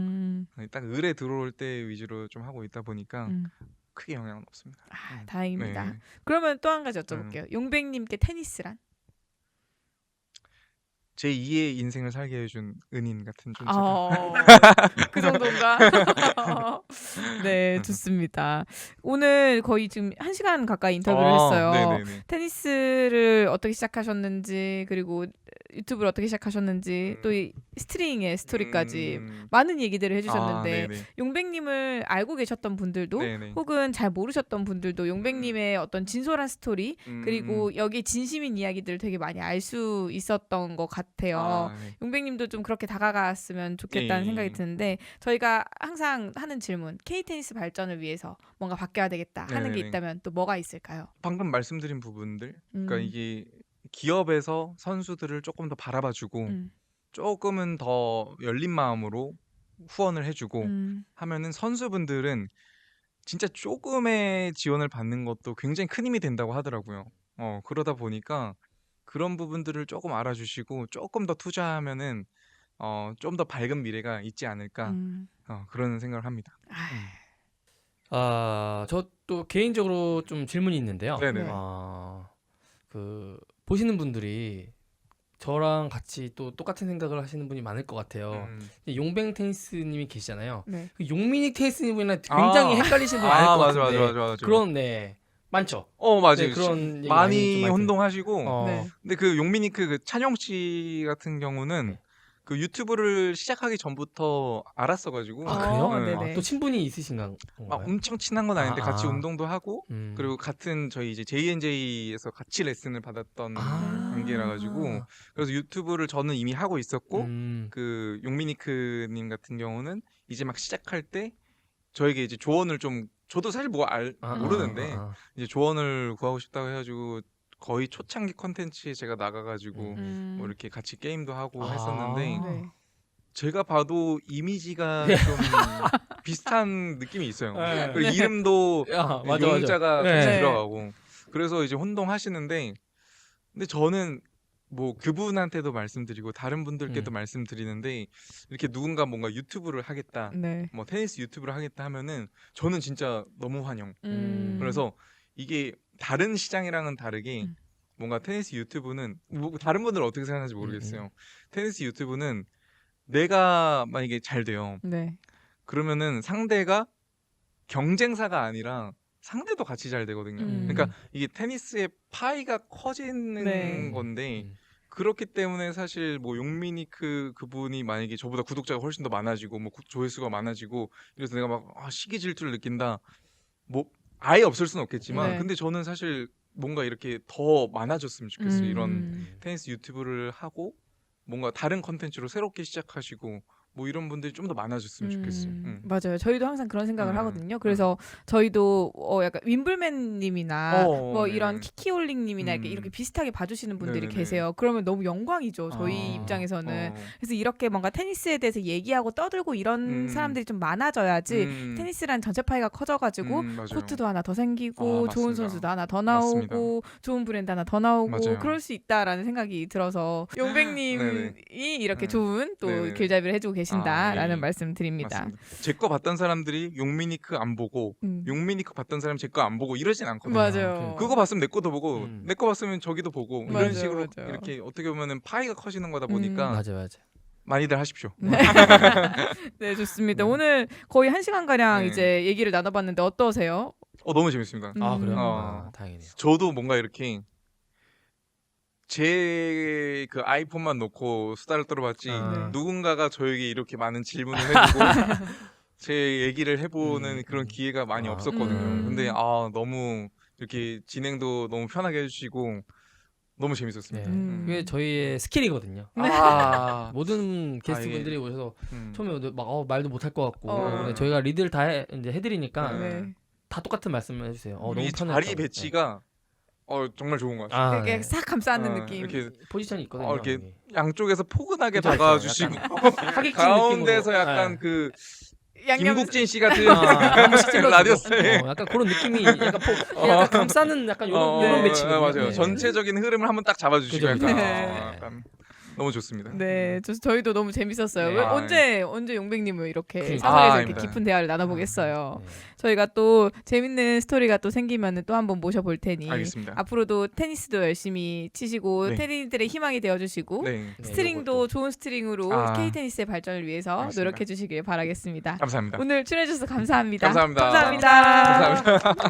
딱 을에 들어올 때 위주로 좀 하고 있다 보니까 크게 영향은 없습니다. 다행입니다. 네. 그러면 또 한 가지 여쭤볼게요. 용백님께 테니스란? 제 2의 인생을 살게 해준 은인 같은 존재. 그 정도인가? 네, 좋습니다. 오늘 거의 지금 1시간 가까이 인터뷰를 했어요. 네네네. 테니스를 어떻게 시작하셨는지 그리고 유튜브를 어떻게 시작하셨는지 또 이 스트링의 스토리까지 많은 얘기들을 해주셨는데 네네. 용백님을 알고 계셨던 분들도 네네. 혹은 잘 모르셨던 분들도 용백님의 어떤 진솔한 스토리 그리고 여기 진심인 이야기들을 되게 많이 알 수 있었던 것 같아요. 네. 용백님도 좀 그렇게 다가갔으면 좋겠다는 예. 생각이 드는데 저희가 항상 하는 질문 K-테니스 발전을 위해서 뭔가 바뀌어야 되겠다 하는 게 네네네. 있다면 또 뭐가 있을까요? 방금 말씀드린 부분들, 그러니까 이게 기업에서 선수들을 조금 더 바라봐주고 조금은 더 열린 마음으로 후원을 해주고 하면은 선수분들은 진짜 조금의 지원을 받는 것도 굉장히 큰 힘이 된다고 하더라고요. 그러다 보니까 그런 부분들을 조금 알아주시고 조금 더 투자하면은 좀 더 밝은 미래가 있지 않을까 그런 생각을 합니다. 저 또 개인적으로 좀 질문이 있는데요. 네네. 그 보시는 분들이 저랑 같이 또 똑같은 생각을 하시는 분이 많을 것 같아요. 용뱅 테니스님이 계시잖아요. 네. 그 용민이 테니스님이랑 굉장히 헷갈리시는 분이 많을 것 같은데. 맞아. 그런 많죠. 맞아요. 네, 그런 얘기 많이 좀 혼동하시고. 네. 근데 그 용미니크 그 찬용 씨 같은 경우는 그 유튜브를 시작하기 전부터 알았어가지고. 그래요? 네네. 또 친분이 있으신가요? 막 엄청 친한 건 아닌데 같이 운동도 하고 그리고 같은 저희 이제 JNJ에서 같이 레슨을 받았던 관계라 가지고 그래서 유튜브를 저는 이미 하고 있었고 그 용미니크님 같은 경우는 이제 막 시작할 때 저에게 이제 조언을 좀 저도 사실 모르는데 이제 조언을 구하고 싶다고 해가지고 거의 초창기 컨텐츠에 제가 나가가지고 뭐 이렇게 같이 게임도 하고 했었는데 네. 제가 봐도 이미지가 좀 비슷한 느낌이 있어요. 네. 그리고 이름도 맞아. 용자가 네. 같이 네. 들어가고 그래서 이제 혼동하시는데 근데 저는 뭐 그분한테도 말씀드리고 다른 분들께도 말씀드리는데 이렇게 누군가 뭔가 유튜브를 하겠다 네. 뭐 테니스 유튜브를 하겠다 하면은 저는 진짜 너무 환영. 그래서 이게 다른 시장이랑은 다르게 뭔가 테니스 유튜브는 뭐 다른 분들은 어떻게 생각하는지 모르겠어요. 테니스 유튜브는 내가 만약에 잘 돼요. 네. 그러면은 상대가 경쟁사가 아니라 상대도 같이 잘 되거든요. 그러니까 이게 테니스의 파이가 커지는 네. 건데 그렇기 때문에 사실 뭐 용미니크 그분이 만약에 저보다 구독자가 훨씬 더 많아지고 뭐 조회수가 많아지고 이래서 내가 막 시기 질투를 느낀다. 뭐 아예 없을 수는 없겠지만 네. 근데 저는 사실 뭔가 이렇게 더 많아졌으면 좋겠어요. 이런 테니스 유튜브를 하고 뭔가 다른 컨텐츠로 새롭게 시작하시고 뭐 이런 분들이 좀 더 많아졌으면 좋겠어요. 맞아요. 저희도 항상 그런 생각을 하거든요. 그래서 저희도 약간 윈블맨님이나 뭐 이런 키키올링님이나 이렇게 비슷하게 봐주시는 분들이 네네네. 계세요. 그러면 너무 영광이죠. 저희 입장에서는. 그래서 이렇게 뭔가 테니스에 대해서 얘기하고 떠들고 이런 사람들이 좀 많아져야지 테니스란 전체 파이가 커져가지고 맞아요. 코트도 하나 더 생기고 맞습니다. 좋은 선수도 하나 더 나오고 맞습니다. 좋은 브랜드 하나 더 나오고 맞아요. 그럴 수 있다라는 생각이 들어서 용백님이 네네. 이렇게 좋은 또 네네. 길잡이를 해주고 계시니까 계신다라는 예. 말씀 드립니다. 제 거 봤던 사람들이 용미니크 안 보고 용미니크 봤던 사람 제 거 안 보고 이러진 않거든요. 맞아요. 그거 봤으면 내 거도 보고 내 거 봤으면 저기도 보고 맞아요, 이런 식으로 맞아요. 이렇게 어떻게 보면은 파이가 커지는 거다 보니까 맞아요. 많이들 하십시오. 네, 좋습니다. 오늘 거의 1시간 가량 네. 이제 얘기를 나눠봤는데 어떠세요? 너무 재밌습니다. 아 그래요? 어. 아, 다행이네요. 저도 뭔가 이렇게 제 그 아이폰만 놓고 수다를 떨어봤지 아. 누군가가 저에게 이렇게 많은 질문을 해주고 제 얘기를 해보는 그런 음. 기회가 많이 아. 없었거든요. 근데 너무 이렇게 진행도 너무 편하게 해주시고 너무 재밌었습니다. 네. 그게 저희의 스킬이거든요. 아, 모든 게스트분들이 예. 오셔서 음. 처음에 막 말도 못할 것 같고 어. 근데 저희가 리드를 다 이제 해드리니까 네. 다 똑같은 말씀을 해주세요. 너무 이 편했다고. 자리 배치가 정말 좋은 것 같아요. 아, 이렇게 네. 싹 감싸는 어, 느낌. 이렇게 포지션이 있거든요. 이렇게 여기. 양쪽에서 포근하게 그죠, 다가와주시고 하객진 가운데서 느낌으로. 약간 네. 그 양념 김국진 씨 같은 한 번씩 찔러주고. 라디오스타일. 약간 그런 느낌이 약간 감싸는 약간 요런 배치거든요. 맞아요. 네. 전체적인 흐름을 한번 딱 잡아주시고 그죠, 약간, 그죠. 약간 너무 좋습니다. 네, 저희도 너무 재밌었어요. 네. 왜 아, 언제 용백님을 이렇게 그러니까. 사석에서 이렇게 아닙니다. 깊은 대화를 나눠보겠어요. 네. 저희가 또 재밌는 스토리가 또 생기면은 또 한번 모셔볼 테니 알겠습니다. 앞으로도 테니스도 열심히 치시고 네. 테니들의 희망이 되어주시고 네, 네, 스트링도 요것도. 좋은 스트링으로 아. K 테니스의 발전을 위해서 알겠습니다. 노력해 주시길 바라겠습니다. 감사합니다. 오늘 출연해 주셔서 감사합니다. 감사합니다. 감사합니다. 감사합니다.